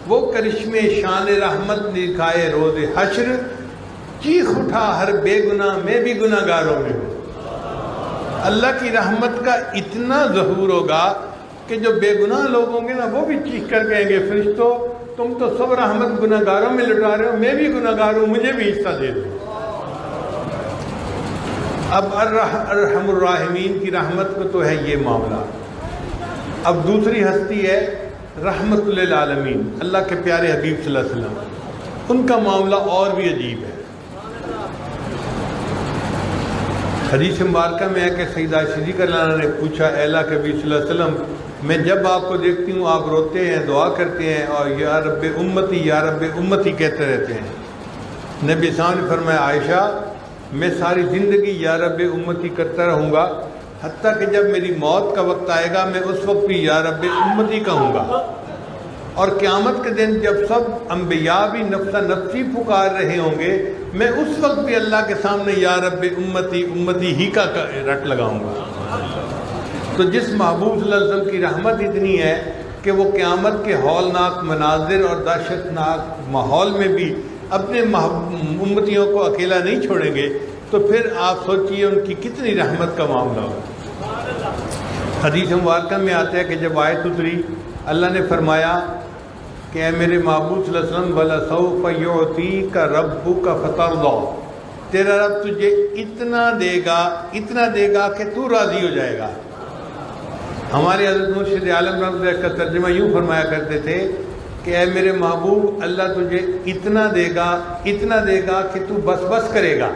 وہ کرشمے شان رحمت دکھائے روز حشر, چیخ اٹھا ہر بے گناہ میں بھی گناہ گاروں میں ہوں۔ اللہ کی رحمت کا اتنا ظہور ہوگا کہ جو بے گناہ لوگ ہوں گے نا وہ بھی چیخ کر کہیں گے فرشتوں تم تو سب رحمت گناہ گاروں میں لٹا رہے ہو، میں بھی گناہ گار ہوں، مجھے بھی حصہ دے دو۔ اب ارحم الراحمین کی رحمت کو تو ہے یہ معاملہ۔ اب دوسری ہستی ہے رحمت للعالمین، اللہ کے پیارے حبیب صلی اللہ علیہ وسلم، ان کا معاملہ اور بھی عجیب ہے۔ حدیث مبارکہ میں ہے کہ سیدہ عائشہ صدیقہ رضی اللہ عنہا نے پوچھا اے اللہ کے حبیب صلی اللہ علیہ وسلم، میں جب آپ کو دیکھتی ہوں آپ روتے ہیں، دعا کرتے ہیں اور یا رب امتی یا رب امتی کہتے رہتے ہیں۔ نبی صلی اللہ علیہ وسلم نے فرمایا عائشہ میں ساری زندگی یا رب امتی کرتا رہوں گا، حتیٰ کہ جب میری موت کا وقت آئے گا میں اس وقت بھی یا رب امتی کہوں گا، اور قیامت کے دن جب سب انبیاء بھی نفسا نفسی پکار رہے ہوں گے میں اس وقت بھی اللہ کے سامنے یا رب امتی امتی ہی کا رٹ لگاؤں گا۔ تو جس محبوب صلی اللہ علیہ وسلم کی رحمت اتنی ہے کہ وہ قیامت کے ہولناک مناظر اور دہشتناک ماحول میں بھی اپنے امتیوں کو اکیلا نہیں چھوڑیں گے، تو پھر آپ سوچئے ان کی کتنی رحمت کا معاملہ ہو۔ حدیث مبارکہ میں آتا ہے کہ جب آیت اتری اللہ نے فرمایا کہ اے میرے محبوب صلی اللہ علیہ وسلم وَلَسَوْفَ يُعْطِيكَ رَبُّكَ فَتَرْضَىٰ، تیرا رب تجھے اتنا دے گا کہ تو راضی ہو جائے گا۔ ہمارے حضرت مرشد عالم رحمۃ اللہ کا ترجمہ یوں فرمایا کرتے تھے کہ اے میرے محبوب اللہ تجھے اتنا دے گا کہ تو بس بس کرے گا۔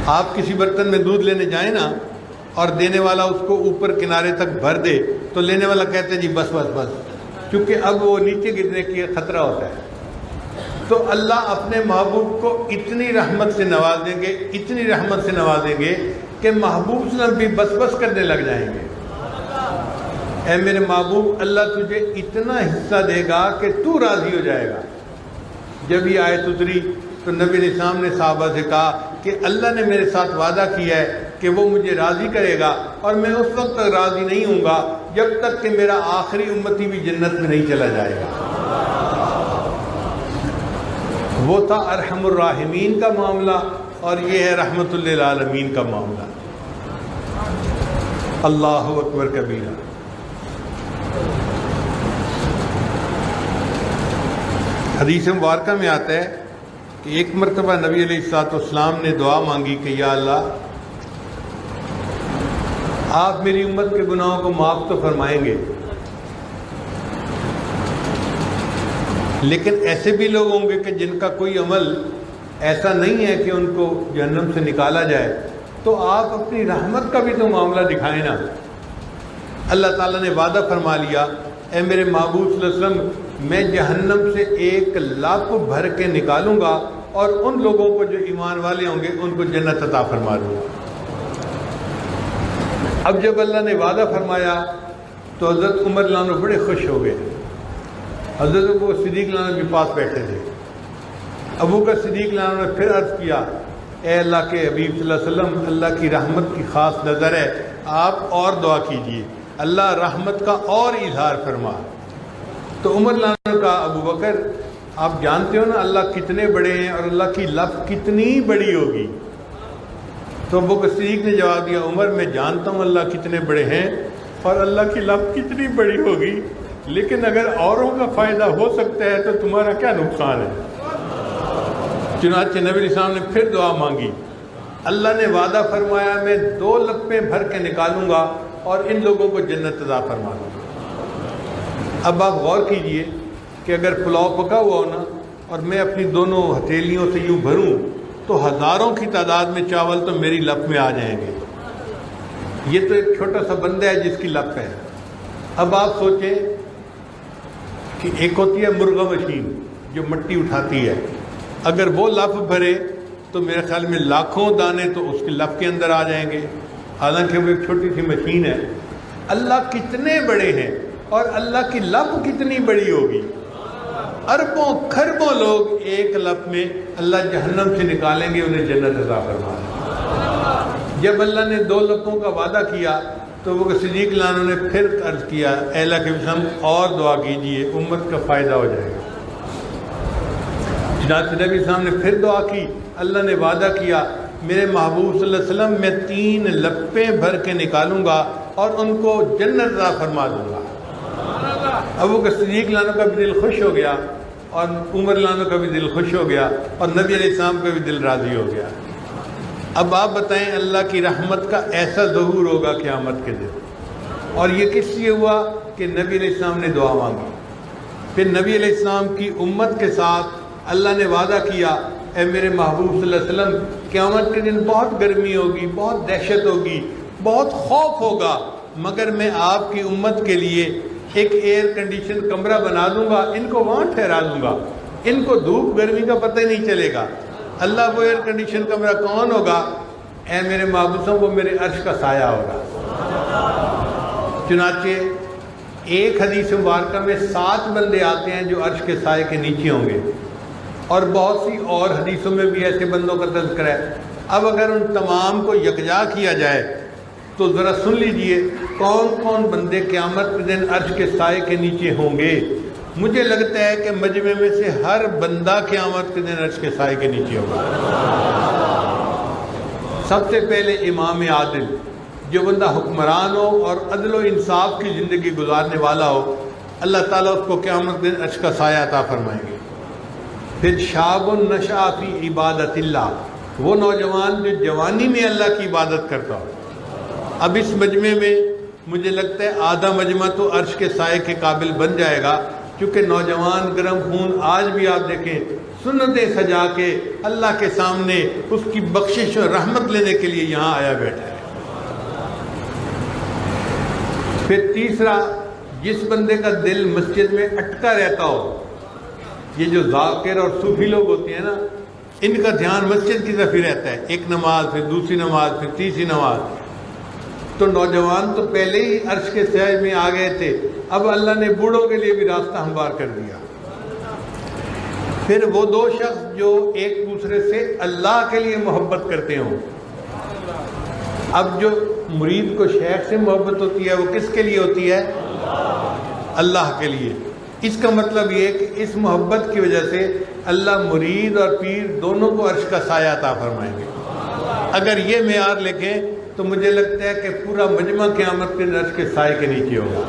آپ کسی برتن میں دودھ لینے جائیں نا اور دینے والا اس کو اوپر کنارے تک بھر دے تو لینے والا کہتے ہیں جی بس بس بس، کیونکہ اب وہ نیچے گرنے کی خطرہ ہوتا ہے۔ تو اللہ اپنے محبوب کو اتنی رحمت سے نوازیں گے کہ محبوب صلی اللہ علیہ وسلم بھی بس بس کرنے لگ جائیں گے۔ اے میرے محبوب اللہ تجھے اتنا حصہ دے گا کہ تو راضی ہو جائے گا۔ جب یہ آیت اتری تو نبی علیہ السلام نے صحابہ سے کہا کہ اللہ نے میرے ساتھ وعدہ کیا ہے کہ وہ مجھے راضی کرے گا، اور میں اس وقت تک راضی نہیں ہوں گا جب تک کہ میرا آخری امتی بھی جنت میں نہیں چلا جائے گا۔ وہ تھا ارحم الراحمین کا معاملہ، اور یہ ہے رحمت للعالمین کا معاملہ۔ اللہ اکبر کبیرہ۔ حدیث مبارکہ میں آتا ہے کہ ایک مرتبہ نبی علیہ الصلوۃ والسلام نے دعا مانگی کہ یا اللہ آپ میری امت کے گناہوں کو معاف تو فرمائیں گے، لیکن ایسے بھی لوگ ہوں گے کہ جن کا کوئی عمل ایسا نہیں ہے کہ ان کو جہنم سے نکالا جائے، تو آپ اپنی رحمت کا بھی تو معاملہ دکھائیں نا۔ اللہ تعالیٰ نے وعدہ فرما لیا اے میرے محبوب صلی اللہ علیہ وسلم میں جہنم سے 1 لاکھ بھر کے نکالوں گا، اور ان لوگوں کو جو ایمان والے ہوں گے ان کو جنت عطا فرما دوں گا۔ اب جب اللہ نے وعدہ فرمایا تو حضرت عمر رضی اللہ عنہ بڑے خوش ہو گئے۔ حضرت ابو بکر صدیق رضی اللہ عنہ کے پاس بیٹھے تھے۔ ابو بکر صدیق رضی اللہ عنہ نے پھر عرض کیا اے اللہ کے حبیب صلی اللہ علیہ وسلم اللہ کی رحمت کی خاص نظر ہے، آپ اور دعا کیجئے، اللہ رحمت کا اور اظہار فرما۔ تو عمر رضی اللہ عنہ نے کہا ابو بکر آپ جانتے ہو نا اللہ کتنے بڑے ہیں اور اللہ کی لف کتنی بڑی ہوگی۔ تو ابو بکر صدیق نے جواب دیا عمر میں جانتا ہوں اللہ کتنے بڑے ہیں اور اللہ کی لف کتنی بڑی ہوگی، لیکن اگر اوروں کا فائدہ ہو سکتا ہے تو تمہارا کیا نقصان ہے۔ چنانچہ نبی علیہ السلام نے پھر دعا مانگی، اللہ نے وعدہ فرمایا میں 2 لپیں بھر کے نکالوں گا اور ان لوگوں کو جنت عطا فرما دوں گا۔ اب آپ غور کیجئے کہ اگر پلاؤ پکا ہوا ہو نا اور میں اپنی دونوں ہتھیلیوں سے یوں بھروں تو ہزاروں کی تعداد میں چاول تو میری لپ میں آ جائیں گے۔ یہ تو ایک چھوٹا سا بندہ ہے جس کی لپ ہے۔ اب آپ سوچیں کہ ایک ہوتی ہے مرغا مشین جو مٹی اٹھاتی ہے، اگر وہ لپ بھرے تو میرے خیال میں لاکھوں دانے تو اس کی لپ کے اندر آ جائیں گے، حالانکہ وہ ایک چھوٹی سی مشین ہے۔ اللہ کتنے بڑے ہیں اور اللہ کی لپ کتنی بڑی ہوگی۔ اربوں کھربوں لوگ ایک لپ میں اللہ جہنم سے نکالیں گے، انہیں جنت عطا فرما دیں۔ جب اللہ نے 2 لپوں کا وعدہ کیا تو وہ صدیق رضی اللہ عنہ نے پھر عرض کیا اے اللہ کے وسلم اور دعا کیجئے، امت کا فائدہ ہو جائے گا۔ چنانچہ نبی صاحب نے پھر دعا کی، اللہ نے وعدہ کیا میرے محبوب صلی اللہ علیہ وسلم میں 3 لپیں بھر کے نکالوں گا اور ان کو جنت عطا فرما دوں گا۔ ابو بکر صدیق لانو کا بھی دل خوش ہو گیا اور عمر لانو کا بھی دل خوش ہو گیا اور نبی علیہ السلام کا بھی دل راضی ہو گیا۔ اب آپ بتائیں، اللہ کی رحمت کا ایسا ظہور ہوگا قیامت کے دن، اور یہ کس لیے ہوا کہ نبی علیہ السلام نے دعا مانگی۔ پھر نبی علیہ السلام کی امت کے ساتھ اللہ نے وعدہ کیا، اے میرے محبوب صلی اللہ علیہ وسلم قیامت کے دن بہت گرمی ہوگی، بہت دہشت ہوگی، بہت خوف ہوگا، مگر میں آپ کی امت کے لیے ایک ایئر کنڈیشن کمرہ بنا دوں گا، ان کو وہاں ٹھہرا دوں گا، ان کو دھوپ گرمی کا پتہ ہی نہیں چلے گا۔ اللہ وہ ایئر کنڈیشن کمرہ کون ہوگا؟ اے میرے محبوب صاحب، وہ میرے عرش کا سایہ ہوگا۔ چنانچہ ایک حدیث مبارکہ میں 7 بندے آتے ہیں جو عرش کے سائے کے نیچے ہوں گے، اور بہت سی اور حدیثوں میں بھی ایسے بندوں کا تذکرہ ہے۔ اب اگر ان تمام کو یکجا کیا جائے تو ذرا سن لیجئے کون کون بندے قیامت کے دن عرش کے سائے کے نیچے ہوں گے۔ مجھے لگتا ہے کہ مجمع میں سے ہر بندہ قیامت کے دن عرش کے سائے کے نیچے ہوگا۔ سب سے پہلے امام عادل، جو بندہ حکمران ہو اور عدل و انصاف کی زندگی گزارنے والا ہو، اللہ تعالیٰ اس کو قیامت کے دن عرش کا سایہ عطا فرمائیں گے۔ پھر شاب نشأ فی عبادت اللہ، وہ نوجوان جو جوانی میں اللہ کی عبادت کرتا ہو۔ اب اس مجمع میں مجھے لگتا ہے آدھا مجمع تو عرش کے سائے کے قابل بن جائے گا، کیونکہ نوجوان گرم خون آج بھی آپ دیکھیں سنتیں سجا کے اللہ کے سامنے اس کی بخشش اور رحمت لینے کے لیے یہاں آیا بیٹھا ہے۔ پھر تیسرا، جس بندے کا دل مسجد میں اٹکا رہتا ہو، یہ جو ذاکر اور صوفی لوگ ہوتے ہیں نا، ان کا دھیان مسجد کی طرف ہی رہتا ہے، ایک نماز، پھر دوسری نماز، پھر تیسری نماز۔ تو نوجوان تو پہلے ہی عرش کے سائے میں آ گئے تھے، اب اللہ نے بوڑھوں کے لیے بھی راستہ ہموار کر دیا۔ پھر وہ 2 شخص جو ایک دوسرے سے اللہ کے لیے محبت کرتے ہوں۔ اب جو مرید کو شیخ سے محبت ہوتی ہے وہ کس کے لیے ہوتی ہے؟ اللہ کے لیے۔ اس کا مطلب یہ ہے کہ اس محبت کی وجہ سے اللہ مرید اور پیر دونوں کو عرش کا سایہ عطا فرمائیں گے۔ اگر یہ معیار لکھیں تو مجھے لگتا ہے کہ پورا مجمع قیامت کے عرش کے سائے کے نیچے ہوگا۔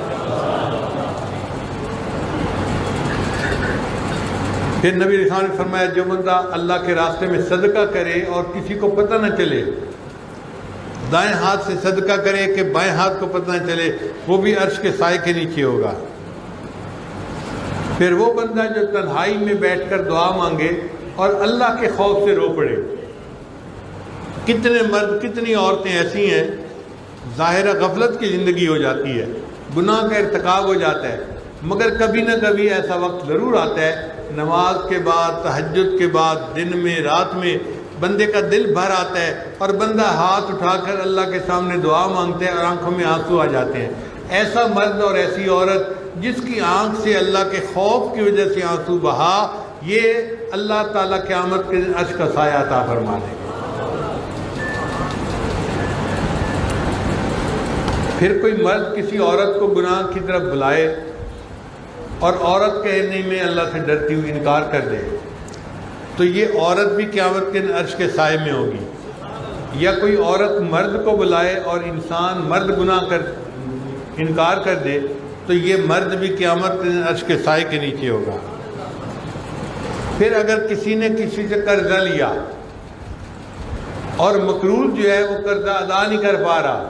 پھر نبی علیہ السلام نے فرمایا، جو بندہ اللہ کے راستے میں صدقہ کرے اور کسی کو پتہ نہ چلے، دائیں ہاتھ سے صدقہ کرے کہ بائیں ہاتھ کو پتہ نہ چلے، وہ بھی عرش کے سائے کے نیچے ہوگا۔ پھر وہ بندہ جو تنہائی میں بیٹھ کر دعا مانگے اور اللہ کے خوف سے رو پڑے۔ کتنے مرد کتنی عورتیں ایسی ہیں، ظاہرہ غفلت کی زندگی ہو جاتی ہے، گناہ کا ارتکاب ہو جاتا ہے، مگر کبھی نہ کبھی ایسا وقت ضرور آتا ہے، نماز کے بعد، تہجد کے بعد، دن میں، رات میں بندے کا دل بھر آتا ہے اور بندہ ہاتھ اٹھا کر اللہ کے سامنے دعا مانگتا ہے اور آنکھوں میں آنسو آ جاتے ہیں۔ ایسا مرد اور ایسی عورت جس کی آنکھ سے اللہ کے خوف کی وجہ سے آنسو بہا، یہ اللہ تعالیٰ قیامت کے دن عرش کا سایہ عطا فرما دے گا۔ پھر کوئی مرد کسی عورت کو گناہ کی طرف بلائے اور عورت کہنے میں اللہ سے ڈرتی ہوئی انکار کر دے، تو یہ عورت بھی قیامت کے دن عرش کے سائے میں ہوگی۔ یا کوئی عورت مرد کو بلائے اور انسان مرد گناہ کر انکار کر دے، تو یہ مرد بھی قیامت کے دن عرش کے سائے کے نیچے ہوگا۔ پھر اگر کسی نے کسی سے قرضہ لیا اور مقروض جو ہے وہ قرضہ ادا نہیں کر پا رہا،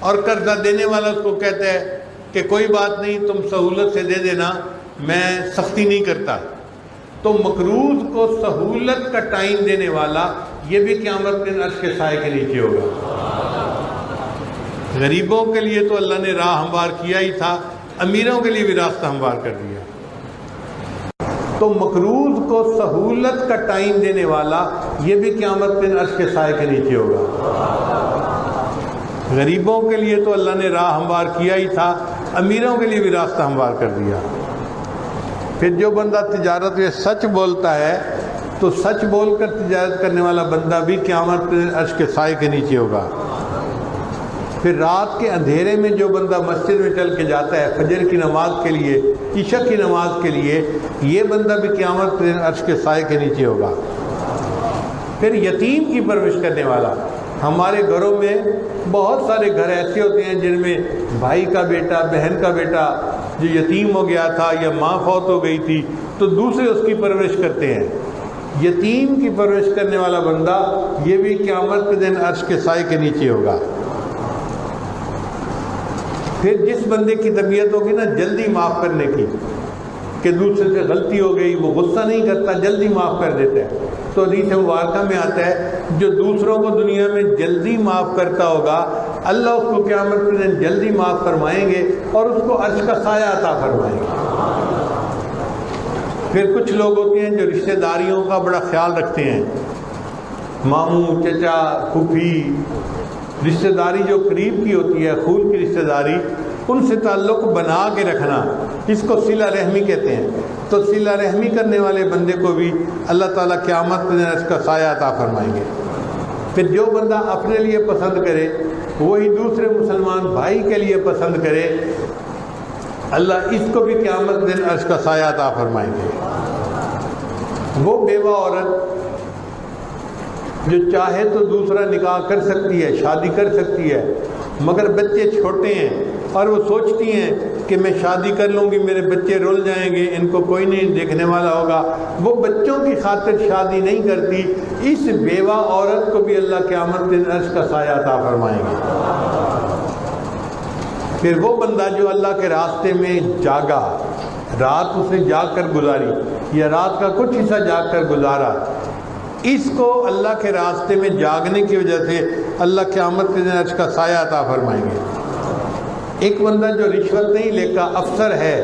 اور قرضہ دینے والا اس کو کہتا ہے کہ کوئی بات نہیں، تم سہولت سے دے دینا، میں سختی نہیں کرتا، تو مقروض کو سہولت کا ٹائم دینے والا یہ بھی قیامت کے دن عرش کے سائے کے نیچے ہوگا۔ غریبوں کے لیے تو اللہ نے راہ ہموار کیا ہی تھا، امیروں کے لیے بھی راستہ ہموار کر دیا۔ تو مقروض کو سہولت کا ٹائم دینے والا یہ بھی قیامت کے دن عرش کے سائے کے نیچے ہوگا۔ غریبوں کے لیے تو اللہ نے راہ ہموار کیا ہی تھا، امیروں کے لیے بھی راستہ ہموار کر دیا۔ پھر جو بندہ تجارت میں سچ بولتا ہے تو سچ بول کر تجارت کرنے والا بندہ بھی قیامت کے دن عرش کے سائے کے نیچے ہوگا۔ پھر رات کے اندھیرے میں جو بندہ مسجد میں چل کے جاتا ہے فجر کی نماز کے لیے، عشاء کی نماز کے لیے، یہ بندہ بھی قیامت کے دن عرش کے سائے کے نیچے ہوگا۔ پھر یتیم کی پرورش کرنے والا، ہمارے گھروں میں بہت سارے گھر ایسے ہوتے ہیں جن میں بھائی کا بیٹا، بہن کا بیٹا جو یتیم ہو گیا تھا یا ماں فوت ہو گئی تھی تو دوسرے اس کی پرورش کرتے ہیں۔ یتیم کی پرورش کرنے والا بندہ یہ بھی قیامت کے دن عرش کے سائے کے نیچے ہوگا۔ پھر جس بندے کی طبیعت ہوگی نا جلدی معاف کرنے کی، کہ دوسرے سے غلطی ہو گئی، وہ غصہ نہیں کرتا، جلدی معاف کر دیتا ہے، تو حدیث مبارکہ میں آتا ہے جو دوسروں کو دنیا میں جلدی معاف کرتا ہوگا اللہ اس کو قیامت کے دن جلدی معاف فرمائیں گے اور اس کو عرش کا سایہ عطا فرمائیں گے۔ پھر کچھ لوگ ہوتے ہیں جو رشتہ داریوں کا بڑا خیال رکھتے ہیں، ماموں، چچا، پھوپھی، رشتہ داری جو قریب کی ہوتی ہے، خون کی رشتہ داری، ان سے تعلق بنا کے رکھنا، اس کو صلہ رحمی کہتے ہیں۔ تو صلہ رحمی کرنے والے بندے کو بھی اللہ تعالیٰ قیامت کے دن اس کا سایہ عطا فرمائیں گے۔ پھر جو بندہ اپنے لیے پسند کرے وہی دوسرے مسلمان بھائی کے لیے پسند کرے، اللہ اس کو بھی قیامت کے دن عرش کا سایہ عطا فرمائیں گے۔ وہ بیوہ عورت جو چاہے تو دوسرا نکاح کر سکتی ہے، شادی کر سکتی ہے، مگر بچے چھوٹے ہیں اور وہ سوچتی ہیں کہ میں شادی کر لوں گی، میرے بچے رول جائیں گے، ان کو کوئی نہیں دیکھنے والا ہوگا، وہ بچوں کی خاطر شادی نہیں کرتی، اس بیوہ عورت کو بھی اللہ قیامت کے دن عرش کا سایہ عطا فرمائیں گے۔ پھر وہ بندہ جو اللہ کے راستے میں جاگا، رات اس نے جاگ کر گزاری یا رات کا کچھ حصہ جاگ کر گزارا، اس کو اللہ کے راستے میں جاگنے کی وجہ سے اللہ قیامت کے دن عرش کا سایہ عطا فرمائیں گے۔ ایک بندہ جو رشوت نہیں لیتا، افسر ہے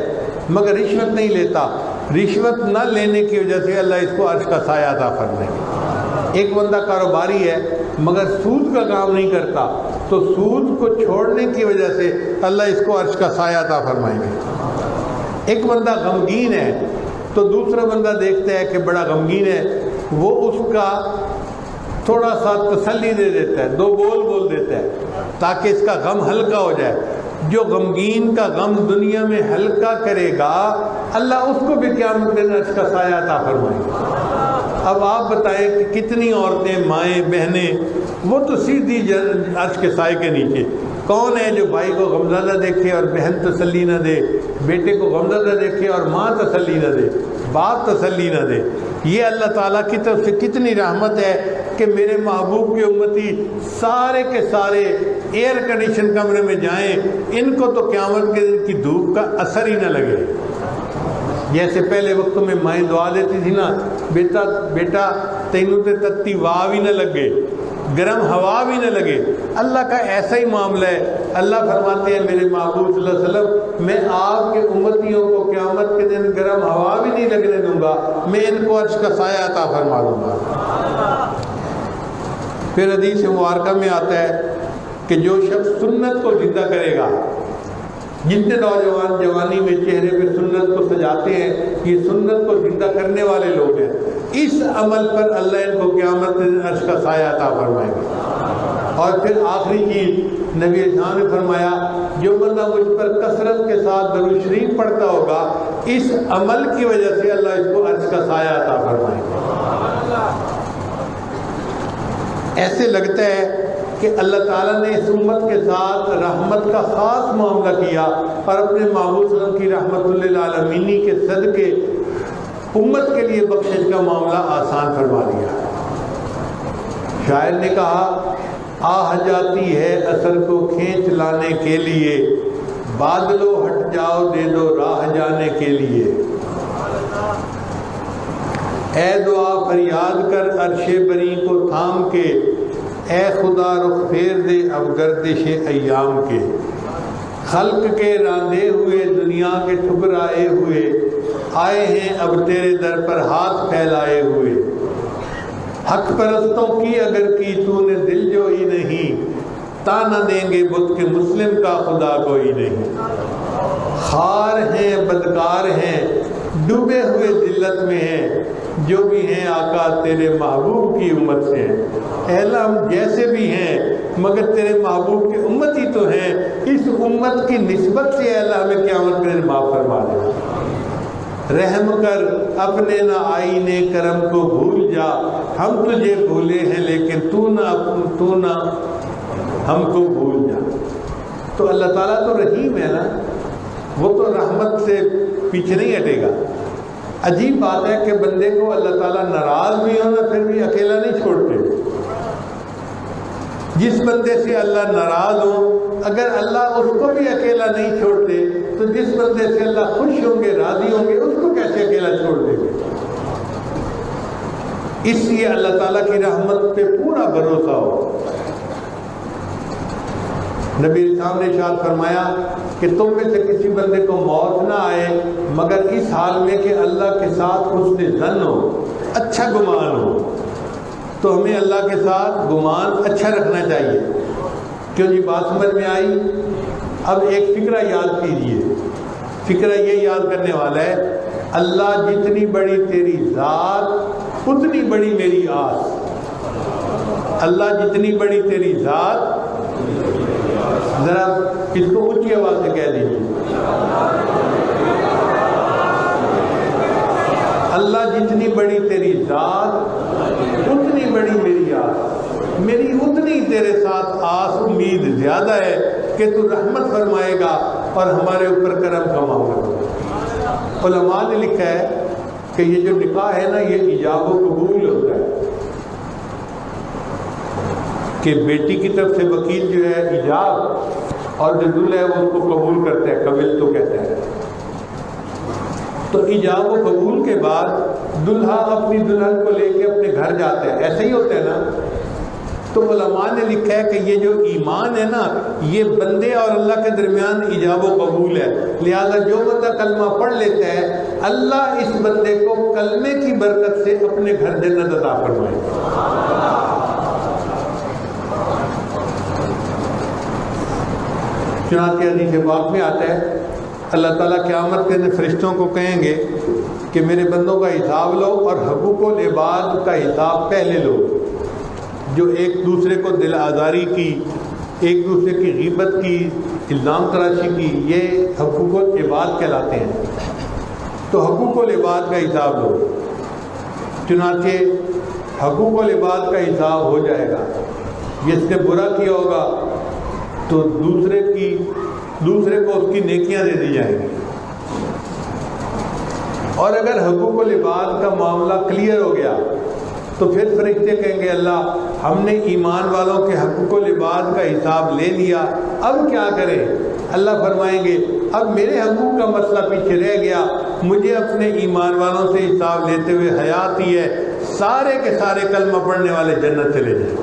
مگر رشوت نہیں لیتا، رشوت نہ لینے کی وجہ سے اللہ اس کو عرش کا سایہ عطا فرمائیں گے۔ ایک بندہ کاروباری ہے مگر سود کا کام نہیں کرتا، تو سود کو چھوڑنے کی وجہ سے اللہ اس کو عرش کا سایہ عطا فرمائیں گے۔ ایک بندہ غمگین ہے تو دوسرا بندہ دیکھتا ہے کہ بڑا غمگین ہے، وہ اس کا تھوڑا سا تسلی دے دیتا ہے، دو بول دیتا ہے تاکہ اس کا غم ہلکا ہو جائے۔ جو غمگین کا غم دنیا میں ہلکا کرے گا اللہ اس کو بھی قیامت کے دن عرش کا سایہ عطا فرمائے گا۔ اب آپ بتائیں کہ کتنی عورتیں، مائیں، بہنیں، وہ تو سیدھی عرش کے سائے کے نیچے۔ کون ہے جو بھائی کو غمزدہ دیکھے اور بہن تسلی نہ دے، بیٹے کو غمزدہ دیکھے اور ماں تسلی نہ دے، باپ تسلی نہ دے؟ یہ اللہ تعالیٰ کی طرف سے کتنی رحمت ہے کہ میرے محبوب کے امتی سارے کے سارے ایئر کنڈیشن کمرے میں جائیں، ان کو تو قیامت کے دن کی دھوپ کا اثر ہی نہ لگے۔ جیسے پہلے وقتوں میں مائیں دعا دیتی تھی نا، بیٹا تینوں تے تتی واہ بھی نہ لگے، گرم ہوا بھی نہ لگے۔ اللہ کا ایسا ہی معاملہ ہے۔ اللہ فرماتے ہیں میرے محبوب صلی اللہ علیہ وسلم، میں آپ کے امتیوں کو قیامت کے دن گرم ہوا بھی نہیں لگنے دوں گا، میں ان کو عرش کا سایہ عطا فرما دوں گا۔ پھر حدیث مبارکہ میں آتا ہے کہ جو شخص سنت کو زندہ کرے گا، جتنے نوجوان جوانی میں چہرے پہ سنت کو سجاتے ہیں، یہ سنت کو زندہ کرنے والے لوگ ہیں، اس عمل پر اللہ ان کو قیامت کے دن عرش کا سایہ عطا فرمائے گا۔ اور پھر آخری چیز نبی اسلام نے فرمایا، جو بندہ مجھ پر کثرت کے ساتھ درود شریف پڑھتا ہوگا، اس عمل کی وجہ سے اللہ اس کو عرش کا سایہ عطا فرمائے گا۔ ایسے لگتا ہے کہ اللہ تعالیٰ نے اس امت کے ساتھ رحمت کا خاص معاملہ کیا اور اپنے محبوب صلی اللہ علیہ وسلم کی رحمت للعالمین کے صدقے امت کے لیے بخشش کا معاملہ آسان فرما دیا۔ شاعر نے کہا، آہ جاتی ہے اثر کو کھینچ لانے کے لیے، بادلو ہٹ جاؤ دے دو راہ جانے کے لیے، اے دعا فریاد کر عرش بری کو تھام کے، اے خدا رخ پھیر دے اب گردش ایام کے، خلق کے راندے ہوئے دنیا کے ٹھکرائے ہوئے، آئے ہیں اب تیرے در پر ہاتھ پھیلائے ہوئے، حق پرستوں کی اگر کی تو نے دل جوئی نہیں، تانا دیں گے بت کے مسلم کا خدا کوئی نہیں، خار ہیں بدکار ہیں ڈوبے ہوئے ذلت میں ہیں، جو بھی ہیں آقا تیرے محبوب کی امت سے ہیں۔ اے اللہ ہم جیسے بھی ہیں مگر تیرے محبوب کی امت ہی تو ہیں، اس امت کی نسبت سے اے اللہ ہمیں قیامت کے دن معاف فرما دے۔ رحم کر اپنے نہ آئینے کرم کو بھول جا، ہم تجھے بھولے ہیں لیکن تو نہ ہم کو بھول جا۔ تو اللہ تعالیٰ تو رحیم ہے نا، وہ تو رحمت سے پیچھے نہیں ہٹے گا۔ عجیب بات ہے کہ بندے کو اللہ تعالیٰ ناراض بھی ہو نا پھر بھی اکیلا نہیں چھوڑتے۔ جس بندے سے اللہ ناراض ہو اگر اللہ اس کو بھی اکیلا نہیں چھوڑتے تو جس بندے سے اللہ خوش ہوں گے راضی ہوں گے اس کو کیسے اکیلا چھوڑ دیں گے؟ اس لیے اللہ تعالیٰ کی رحمت پہ پورا بھروسہ ہو۔ نبی اسلام نے ارشاد فرمایا کہ تم میں سے کسی بندے کو موت نہ آئے مگر اس حال میں کہ اللہ کے ساتھ حسن ظن ہو، اچھا گمان ہو۔ تو ہمیں اللہ کے ساتھ گمان اچھا رکھنا چاہیے۔ کیوں جی بات سمجھ میں آئی؟ اب ایک فکرہ یاد کیجئے۔ فکرہ یہ یاد کرنے والا ہے، اللہ جتنی بڑی تیری ذات اتنی بڑی میری آس۔ اللہ جتنی بڑی تیری ذات، ذرا اس کو اونچی آواز سے کہہ دیجیے، اللہ جتنی بڑی تیری ذات اتنی بڑی میری آس۔ میری اتنی تیرے ساتھ آس امید زیادہ ہے کہ تو رحمت فرمائے گا اور ہمارے اوپر کرم کا معاملہ ہوگا۔ علماء نے لکھا ہے کہ یہ جو نکاح ہے نا یہ ایجاب و قبول ہوتا ہے، کہ بیٹی کی طرف سے وکیل جو ہے ایجاب اور جو دلہا ہے وہ اس کو قبول کرتا ہے، قبل تو کہتا ہے۔ تو ایجاب و قبول کے بعد دلہا اپنی دلہن کو لے کے اپنے گھر جاتا ہے، ایسے ہی ہوتا ہے نا۔ تو علماء نے لکھا ہے کہ یہ جو ایمان ہے نا یہ بندے اور اللہ کے درمیان ایجاب و قبول ہے، لہذا جو بندہ کلمہ پڑھ لیتا ہے اللہ اس بندے کو کلمے کی برکت سے اپنے گھر جنت عطا فرمائے۔ چنانچہ حدیث پاک میں آتا ہے اللہ تعالیٰ قیامت کے دن فرشتوں کو کہیں گے کہ میرے بندوں کا حساب لو اور حقوق العباد کا حساب پہلے لو۔ جو ایک دوسرے کو دل آزاری کی، ایک دوسرے کی غیبت کی، الزام تراشی کی، یہ حقوق العباد کہلاتے ہیں۔ تو حقوق العباد کا حساب لو۔ چنانچہ حقوق العباد کا حساب ہو جائے گا۔ جس نے برا کیا ہوگا تو دوسرے کو اس کی نیکیاں دے دی جائیں گی، اور اگر حقوق العباد کا معاملہ کلیئر ہو گیا تو پھر فرشتے کہیں گے اللہ ہم نے ایمان والوں کے حقوق العباد کا حساب لے لیا، اب کیا کریں؟ اللہ فرمائیں گے اب میرے حقوق کا مسئلہ پیچھے رہ گیا، مجھے اپنے ایمان والوں سے حساب لیتے ہوئے حیات ہی ہے، سارے کے سارے کلمہ پڑھنے والے جنت چلے جائیں۔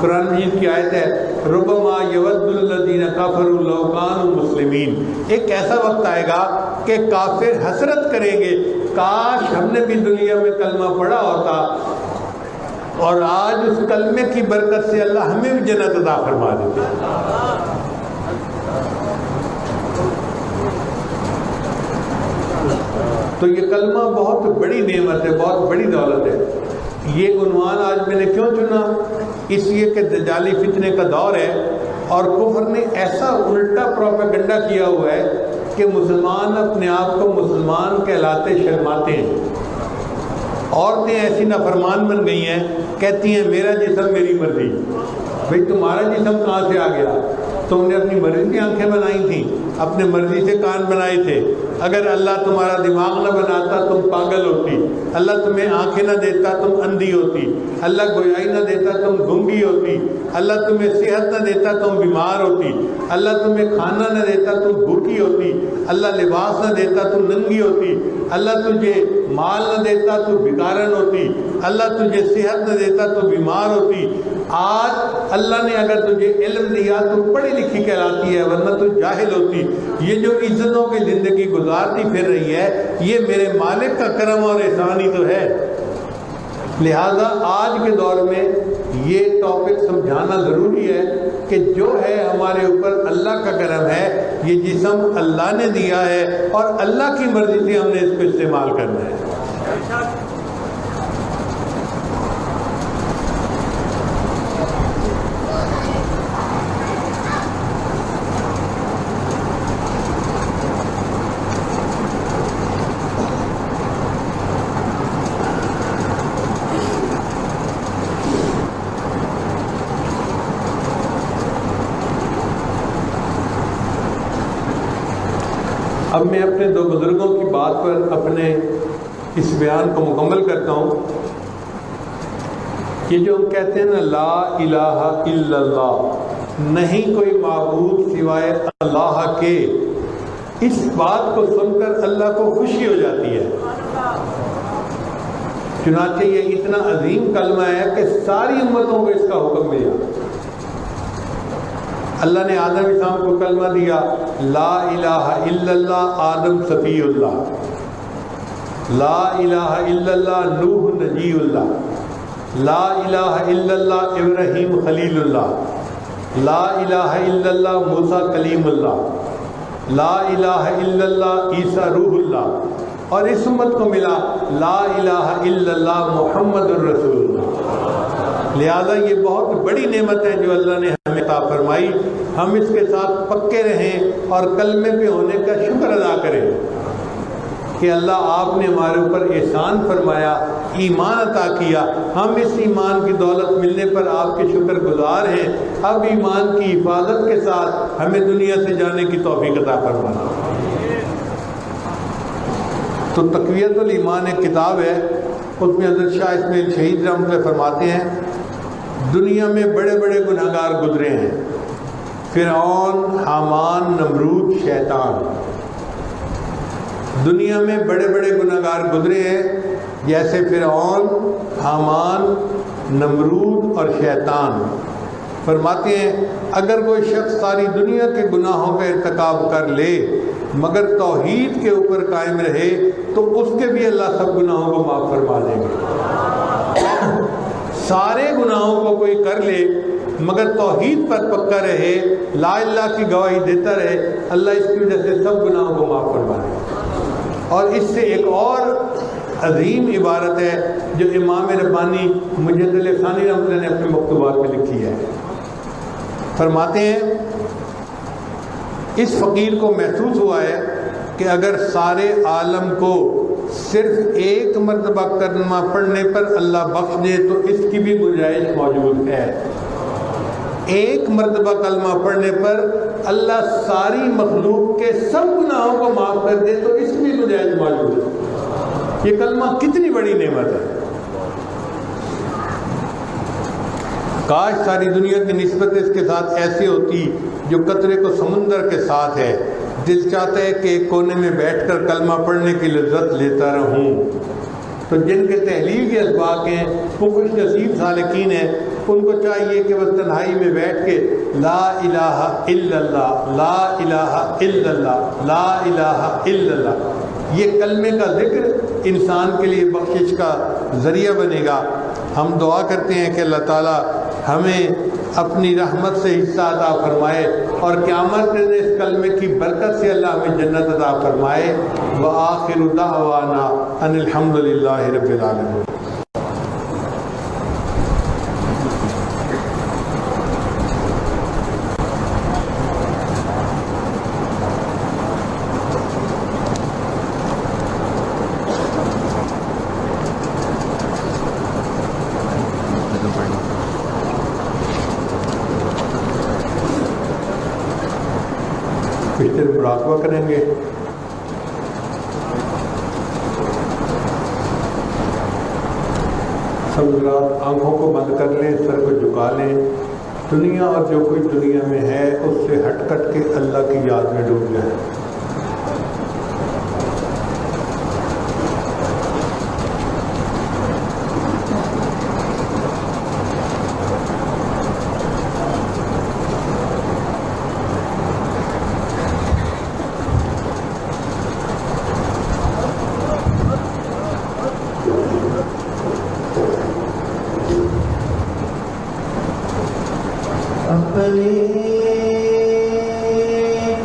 قرآن مجید کی آیت ہے ربما یود الذین کفروا لو کانوا مسلمین۔ ایک ایسا وقت آئے گا کہ کافر حسرت کریں گے کاش ہم نے بھی دنیا میں کلمہ پڑھا ہوتا اور آج اس کلمے کی برکت سے اللہ ہمیں بھی جنت عطا فرما دیتے۔ تو یہ کلمہ بہت بڑی نعمت ہے، بہت بڑی دولت ہے۔ یہ عنوان آج میں نے کیوں چنا؟ اس لیے کہ دجالی فتنے کا دور ہے اور کفر نے ایسا الٹا پروپیگنڈا کیا ہوا ہے کہ مسلمان اپنے آپ کو مسلمان کہلاتے شرماتے ہیں۔ عورتیں ایسی نافرمان بن گئی ہیں، کہتی ہیں میرا جسم میری مرضی۔ بھئی تمہارا جسم کہاں سے آ گیا؟ تم نے اپنی مرضی کی آنکھیں بنائی تھیں، اپنے مرضی سے کان بنائے تھے۔ اگر اللہ تمہارا دماغ نہ بناتا تم پاگل ہوتی، اللہ تمہیں آنکھیں نہ دیتا تم اندھی ہوتی، اللہ گویائی نہ دیتا تم گنگی ہوتی، اللہ تمہیں صحت نہ دیتا تم بیمار ہوتی، اللہ تمہیں کھانا نہ دیتا تم بھوکی ہوتی، اللہ لباس نہ دیتا تم ننگی ہوتی، اللہ تجھے مال نہ دیتا تو بھکارن ہوتی، اللہ تجھے صحت نہ دیتا تو بیمار ہوتی۔ آج اللہ نے اگر تجھے علم دیا تو پڑھی لکھی کہلاتی ہے، ورنہ تو جاہل ہوتی۔ یہ جو عزتوں کی زندگی گزارتی پھر رہی ہے یہ میرے مالک کا کرم اور احسان ہی تو ہے۔ لہذا آج کے دور میں یہ ٹاپک سمجھانا ضروری ہے کہ جو ہے ہمارے اوپر اللہ کا کرم ہے، یہ جسم اللہ نے دیا ہے اور اللہ کی مرضی سے ہم نے اس کو استعمال کرنا ہے۔ اب میں اپنے دو بزرگوں کی بات پر اپنے اس بیان کو مکمل کرتا ہوں کہ جو ہم کہتے ہیں نا لا الہ الا اللہ، نہیں کوئی معبود سوائے اللہ کے، اس بات کو سن کر اللہ کو خوشی ہو جاتی ہے۔ چنانچہ یہ اتنا عظیم کلمہ ہے کہ ساری امتوں کو اس کا حکم ملا۔ اللہ نے آدم علیہ السلام کو کلمہ دیا لا الہ الا اللہ، آدم صفی اللہ، لا الہ الا اللہ نوح نجی اللہ، لا الہ الا اللہ ابراہیم خلیل اللہ، لا الہ الا اللہ موسیٰ کلیم اللہ، لا الہ الا اللہ عیسیٰ روح اللہ، اور اس امت کو ملا لا الہ الا اللہ محمد الرسول اللہ۔ لہذا یہ بہت بڑی نعمت ہے جو اللہ نے ہمیں عطا فرمائی، ہم اس کے ساتھ پکے رہیں اور کلمے پہ ہونے کا شکر ادا کریں کہ اللہ آپ نے ہمارے اوپر احسان فرمایا، ایمان عطا کیا، ہم اس ایمان کی دولت ملنے پر آپ کے شکر گزار ہیں۔ اب ایمان کی حفاظت کے ساتھ ہمیں دنیا سے جانے کی توفیق عطا فرمانا۔ تو تقویت الایمان ایک کتاب ہے، اس میں حضرت شاہ اسماعیل شہید رحمۃ اللہ فرماتے ہیں دنیا میں بڑے بڑے گناہگار گزرے ہیں، فرعون، حامان، نمرود، شیطان، دنیا میں بڑے بڑے گناہگار گزرے ہیں جیسے فرعون، حامان، نمرود اور شیطان۔ فرماتے ہیں اگر کوئی شخص ساری دنیا کے گناہوں کا ارتکاب کر لے مگر توحید کے اوپر قائم رہے تو اس کے بھی اللہ سب گناہوں کو معاف فرما دیں گے۔ سارے گناہوں کو کوئی کر لے مگر توحید پر پکا رہے، لا الہ کی گواہی دیتا رہے، اللہ اس کی وجہ سے سب گناہوں کو معاف فرما دے گا۔ اور اس سے ایک اور عظیم عبارت ہے جو امام ربانی مجدد ثانی رحمۃ اللہ نے اپنے مکتوبات میں لکھی ہے۔ فرماتے ہیں اس فقیر کو محسوس ہوا ہے کہ اگر سارے عالم کو صرف ایک مرتبہ کلمہ پڑھنے پر اللہ بخش دے تو اس کی بھی گنجائش موجود ہے۔ ایک مرتبہ کلمہ پڑھنے پر اللہ ساری مخلوق کے سب گناہوں کو معاف کر دے تو اس کی بھی گنجائش موجود ہے۔ یہ کلمہ کتنی بڑی نعمت ہے۔ کاش ساری دنیا کی نسبت اس کے ساتھ ایسی ہوتی جو قطرے کو سمندر کے ساتھ ہے۔ دل چاہتا ہے کہ ایک کونے میں بیٹھ کر کلمہ پڑھنے کی لذت لیتا رہوں۔ تو جن کے تحلیل کے اسباق ہیں وہ خوش نصیب سالکین ہیں، ان کو چاہیے کہ بس تنہائی میں بیٹھ کے لا الہ الا اللہ، لا الہ الا اللہ، لا الہ الا اللہ، یہ کلمے کا ذکر انسان کے لیے بخشش کا ذریعہ بنے گا۔ ہم دعا کرتے ہیں کہ اللہ تعالیٰ ہمیں اپنی رحمت سے حصہ عطا فرمائے اور قیامت کے دن اس کلمے کی برکت سے اللہ ہمیں جنت عطا فرمائے۔ وآخر دعوانا ان الحمد للہ رب العالمین۔ کچھ دیر مراقبہ کریں گے۔ سب حضرات آنکھوں کو بند کر لیں، سر کو جھکا لیں، دنیا اور جو کوئی دنیا میں ہے اس سے ہٹ کٹ کے اللہ کی یاد میں ڈوب جائیں۔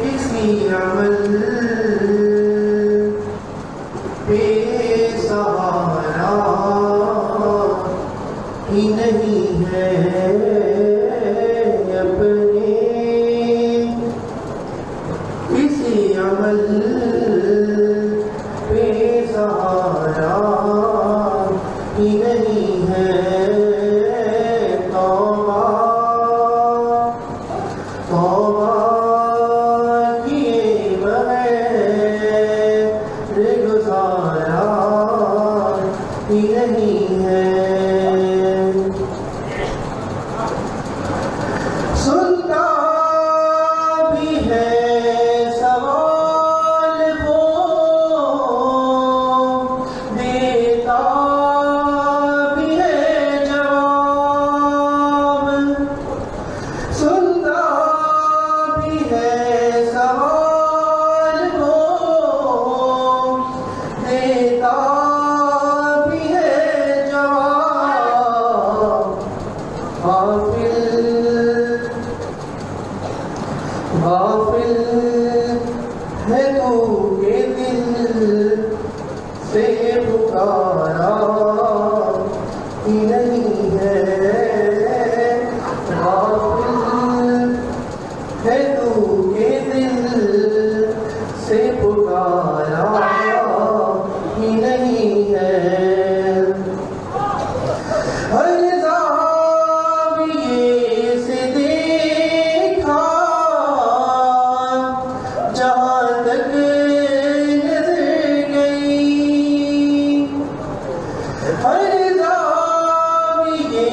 بسم ہے اپنے کسی عمل پہ سہارا ہی نہیں ہے، توبہ توبہ کیے بغیر گزارا ہی نہیں ہے۔ سنتا بھی ہے سوال وہ، دیتا بھی ہے جواب، سنتا بھی ہے سوال وہ، دیتا بھی ہے جواب۔ غافل ہے تو کہ دل سے پکارا ہی نہیں ہے، غافل ہے تو کہ دل سے پکارا ہی نہیں ہے۔ ہر زاویے سے دیکھا جہاں تک نظر گئی، ہر زاویے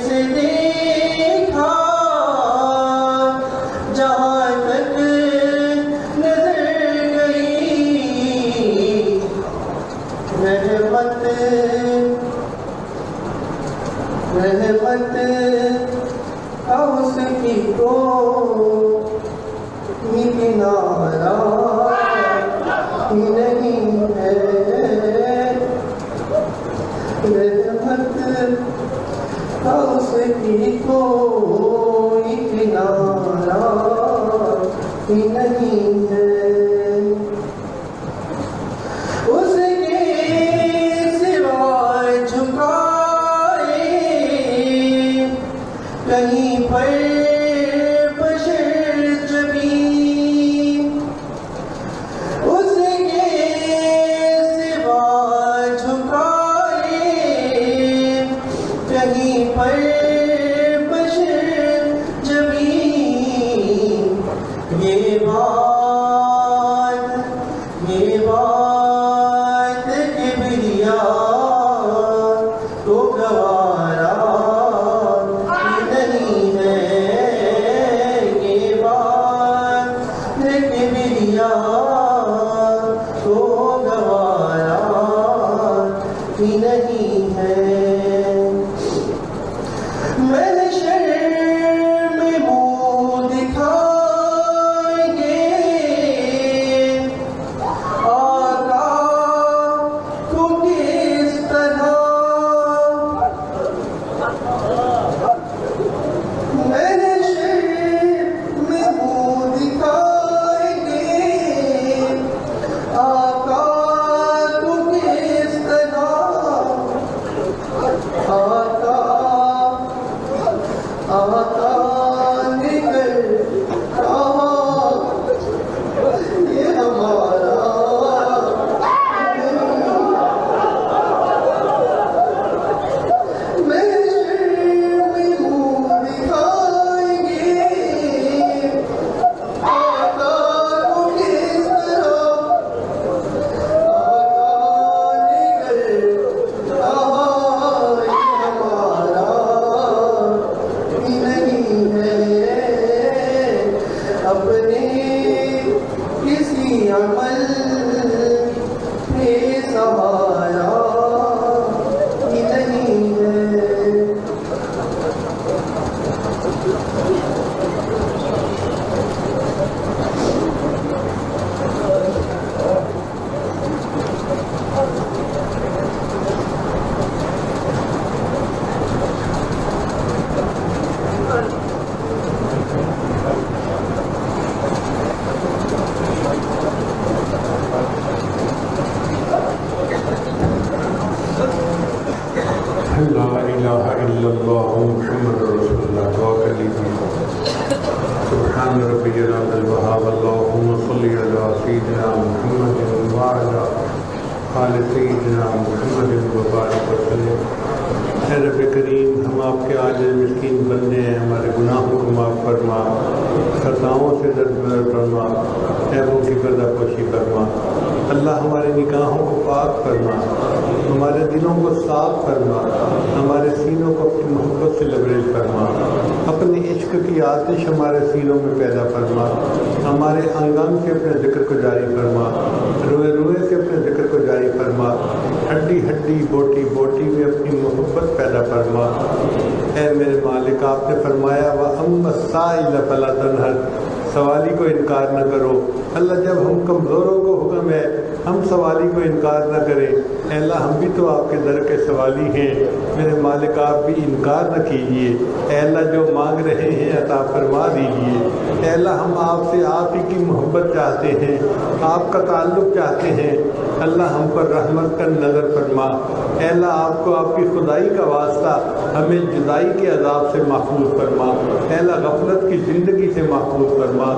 سے دیکھا جہاں تک نظر گئی، رحمت اس کی کو کنارہ ہی نہیں ہے، رحمت اس کی کوئی کنارہ ہی نہیں ہے۔ اس کے سوا جھکائے کہیں پر بشر جبیں، اس کے سوا جھکائے کہیں پر بشر جبیں، یہ بات کبریا تو گوارا نہیں ہے، یہ بات کبریا تو گوارا ہی نہیں ہے۔ محشر میں منہ دکھائیں گے آقا کو کس طرح، محشر میں منہ دکھائیں گے آقا کو کس طرح، آقا نکل کہا یہ ہمارا محشر میں منہ دکھائیں گے آقا کو کس طرح، آقا نکل کہا یہ ہمارا ہی نہیں ہے، اپنے کسی عمل پہ سہارا ہی نہیں ہے۔ سيدنا محمد وعلى آل سيدنا محمد وبارك وسلم۔ اے رب کریم، ہم آپ کے عاجز مسکین بندے ہیں، ہمارے گناہوں کو معاف فرما، خطاؤں سے درگزر فرما، عیبوں کی پردہ پوشی فرما۔ اللہ ہمارے نگاہوں کو پاک فرما، ہمارے دلوں کو صاف فرما، ہمارے سینوں کو اپنی محبت سے لبریز فرما، اپنے عشق کی آتش ہمارے سینوں میں پیدا فرما، ہمارے انگ انگ سے اپنے ذکر کو جاری فرما، روئے روئے سے اپنے ذکر کو جاری فرما، ہڈی ہڈی بوٹی بوٹی میں اپنی محبت پیدا فرما۔ اے میرے مالک، آپ نے فرمایا وَأَمَّا السَّائِلَ فَلَا تَنْهَرْ، سوالی کو انکار نہ کرو۔ اللہ، جب ہم کمزوروں کو حکم ہے ہم سوالی کو انکار نہ کریں، اے اللہ ہم بھی تو آپ کے در کے سوالی ہیں، میرے مالک آپ بھی انکار نہ کیجیے۔ اے اللہ جو مانگ رہے ہیں عطا فرما دیجیے۔ اے اللہ ہم آپ سے آپ ہی کی محبت چاہتے ہیں، آپ کا تعلق چاہتے ہیں۔ اللہ ہم پر رحمت کا نظر فرما۔ اے اللہ آپ کو آپ کی خدائی کا واسطہ ہمیں جدائی کے عذاب سے محفوظ فرما۔ اے اللہ غفلت کی زندگی سے محفوظ فرما۔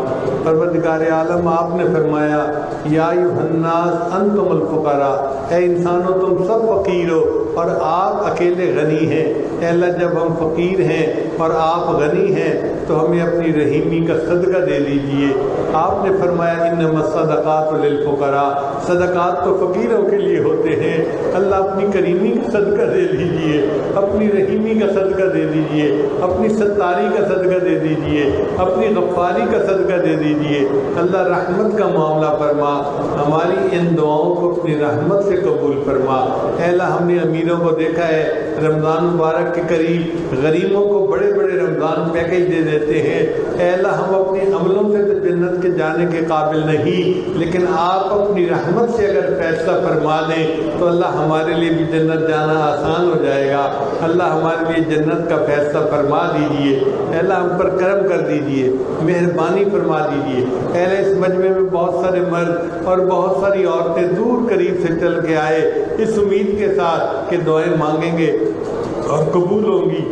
پروردگار عالم، آپ نے فرمایا یا ایھا الناس انتم الفقراء، اے انسانوں تم سب فقیر ہو اور آپ اکیلے غنی ہیں۔ اے اللہ جب ہم فقیر ہیں اور آپ غنی ہیں تو ہمیں اپنی رحیمی کا صدقہ دے دیجئے۔ آپ نے فرمایا انما الصدقات للفقراء، صدقات تو فقیروں کے لیے ہوتے ہیں۔ اللہ اپنی کریمی کا صدقہ دے دیجئے، اپنی رحیمی کا صدقہ دے دیجئے، اپنی ستاری کا صدقہ دے دیجئے، اپنی غفاری کا صدقہ دے دیجئے۔ اللہ رحمت کا معاملہ فرما، ہماری ان دعاؤں کو اپنی رحمت سے قبول فرما۔ اے اللہ ہم نے امیروں کو دیکھا ہے رمضان مبارک کے قریب غریبوں کو بڑے بڑے رمضان پیکیج دے دیتے ہیں۔ اے اللہ ہم اپنے عملوں سے تو جنت کے جانے کے قابل نہیں، لیکن آپ اپنی رحمت سے اگر فیصلہ فرما دیں تو اللہ ہمارے لیے بھی جنت جانا آسان ہو جائے گا۔ اللہ ہمارے لیے جنت کا فیصلہ فرما دیجئے۔ اے اللہ ہم پر کرم کر دیجئے، مہربانی فرما دیجئے۔ اے اللہ اس مجمع میں بہت سارے مرد اور بہت ساری عورتیں دور قریب سے چل کے آئے اس امید کے ساتھ کہ دعائیں مانگیں گے اور قبول ہوں گی۔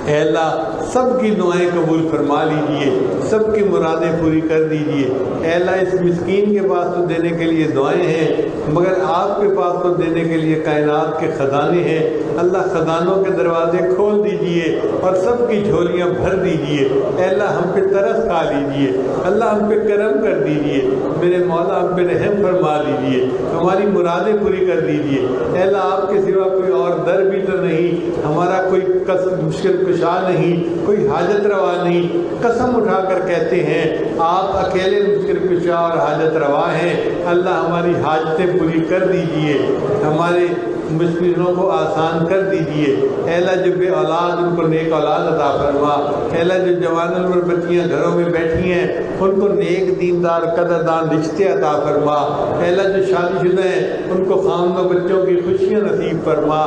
اے اللہ سب کی دعائیں قبول فرما لیجئے، سب کی مرادیں پوری کر دیجئے۔ اے اللہ اس مسکین کے پاس تو دینے کے لیے دعائیں ہیں، مگر آپ کے پاس تو دینے کے لیے کائنات کے خزانے ہیں۔ اللہ خزانوں کے دروازے کھول دیجئے اور سب کی جھولیاں بھر دیجئے۔ اے اللہ ہم پہ ترس کھا لیجئے، اللہ ہم پہ کرم کر دیجئے، میرے مولا ہم پہ رحم فرما دیجئے، ہماری مرادیں پوری کر دیجئے۔ اے اللہ آپ کے سوا کوئی اور در بھی تو نہیں، ہمارا کوئی مشکل کشا نہیں، کوئی حاجت روا نہیں۔ قسم اٹھا کر کہتے ہیں آپ اکیلے مشکل کشا اور حاجت روا ہیں۔ اللہ ہماری حاجتیں پوری کر دیجئے، ہمارے مشکلوں کو آسان کر دیجئے۔ اے اللہ جو بے اولاد ان کو نیک اولاد عطا فرما۔ اے اللہ جو جوان العمر بچیاں گھروں میں بیٹھی ہیں ان کو نیک دیندار قدردان رشتے عطا فرما۔ اے اللہ جو شادی شدہ ہیں ان کو خاندان و بچوں کی خوشیاں نصیب فرما۔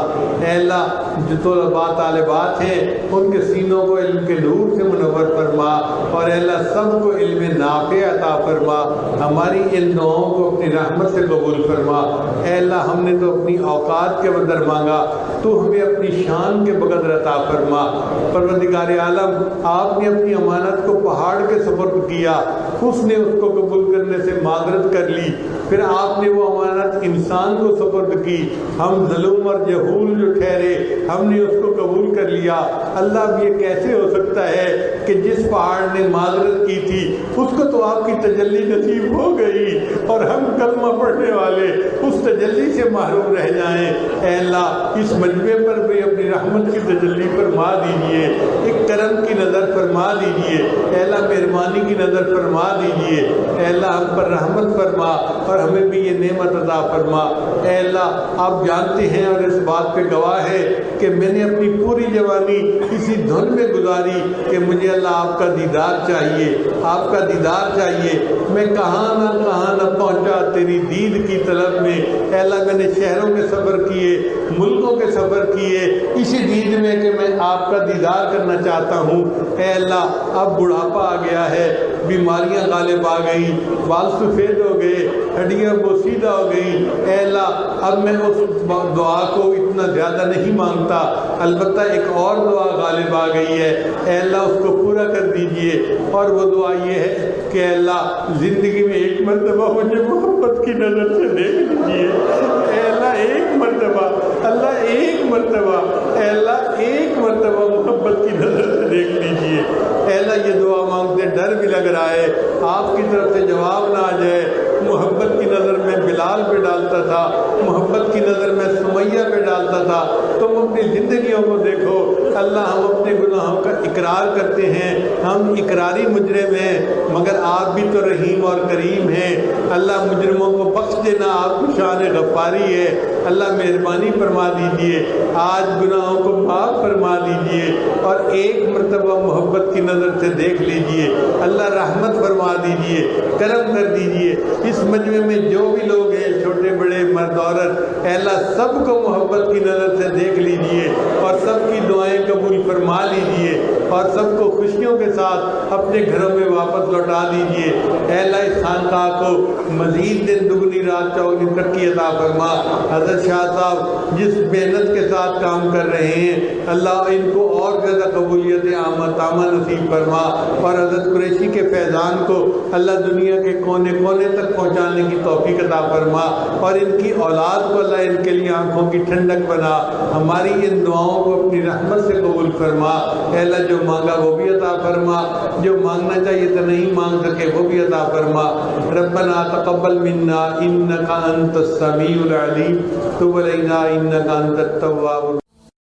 اے اللہ جو طلباء طالبات ہیں ان کے سینوں کو علم کے نور سے منور فرما، اور اے اللہ سب کو علم نافع عطا فرما۔ ہماری ان دعاؤں کو اپنی رحمت سے قبول فرما۔ اے اللہ ہم نے تو اپنی اوقات کے بدر مانگا، تو ہمیں اپنی شان کے بقدر عطا فرما۔ پروردگار عالم آپ نے اپنی امانت کو پہاڑ کے سپرد کیا، اس نے اس کو قبول کرنے سے معذرت کر لی، پھر آپ نے وہ امانت انسان کو سپرد کی، ہم ظلم اور جہول جو ٹھہرے ہم نے اس کو قبول کر لیا۔ اللہ اب یہ کیسے ہو سکتا ہے کہ جس پہاڑ نے معذرت کی تھی اس کو تو آپ کی تجلی نصیب ہو گئی اور ہم کلمہ پڑھنے والے اس تجلی سے محروم رہ جائیں۔ اے اللہ اس مجمع پر بھی اپنی رحمت کی تجلی فرما دیجئے، ایک کرم کی نظر فرما دیجئے۔ اے اللہ مہربانی کی نظر فرما دیجئے۔ اے اللہ ہم پر رحمت فرما اور ہمیں بھی یہ نعمت عطا فرما۔ اے اللہ آپ جانتے ہیں اور اس بات پہ گواہ ہے کہ میں نے اپنی پوری جوانی اسی دھن میں گزاری کہ مجھے اللہ آپ کا دیدار چاہیے، آپ کا دیدار چاہیے۔ میں کہاں نہ پہنچا تیری دید کی طلب میں۔ اے اللہ میں نے شہروں کے سفر کیے، ملکوں کے سفر کیے اسی دید میں کہ میں آپ کا دیدار کرنا چاہتا ہوں۔ اے اللہ اب بڑھاپا آ گیا ہے، بیماریاں غالب آ گئی، بال سفید ہو گئے، ہڈیاں بوسیدہ ہو گئی۔ اے اللہ اب میں اس دعا کو اتنا زیادہ نہیں مانگتا، البتہ ایک اور دعا غالب آ گئی ہے۔ اے اللہ اس کو پورا کر دیجئے، اور وہ دعا یہ ہے کہ اے اللہ زندگی میں ایک مرتبہ مجھے محبت کی نظر سے دیکھ لیجیے اے اللہ، ایک مرتبہ اللہ، ایک مرتبہ اے اللہ، ایک مرتبہ محبت کی نظر سے دیکھ لیجیے اے اللہ۔ یہ دعا مانگتے ڈر بھی لگ رہا ہے آپ کی طرف سے جواب نہ آ جائے۔ محبت کی نظر میں بلال پہ ڈالتا تھا، محبت کی نظر میں سمیہ پہ ڈالتا تھا۔ تم اپنی زندگیوں کو دیکھو اللہ، ہم اپنے گناہوں کا اقرار کرتے ہیں، ہم اقراری مجرم ہیں، مگر آپ بھی تو رحیم اور کریم ہیں اللہ۔ مجرموں کو بخش دینا آپ کی شان غفاری ہے اللہ، مہربانی فرما دیجئے، آج گناہوں کو معاف فرما دیجئے اور ایک مرتبہ محبت کی نظر سے دیکھ لیجئے اللہ، رحمت فرما دیجئے، کرم کر دیجئے۔ اس مجمع میں جو بھی لوگ ہیں، چھوٹے بڑے مرد عورت، اے اللہ سب کو محبت کی نظر سے دیکھ لیجئے اور سب کی دعائیں قبول فرما لیجئے اور سب کو خوشیوں کے ساتھ اپنے گھروں میں واپس لوٹا دیجئے اے اللہ۔ اس خانقاہ کو مزید دن دگنی رات چوگنی ترقی عطا فرما۔ حضرت شاہ صاحب جس محنت کے ساتھ کام کر رہے ہیں اللہ، ان کو اور زیادہ قبولیت آمد تامہ نصیب فرما اور حضرت قریشی کے فیضان کو اللہ دنیا کے کونے کونے تک پہنچانے کی توفیق عطا فرما اور ان کی اولاد کو اللہ ان کے لیے آنکھوں کی ٹھنڈک بنا۔ ہماری ان دعاؤں کو اپنی رحمت سے قبول فرما اے اللہ، جو مانگا وہ بھی عطا فرما، جو مانگنا چاہیے تو نہیں مانگ سکے وہ بھی عطا فرما۔ ربنا تقبل منا انک انت السمیع العلیم، تب علینا انک انت التواب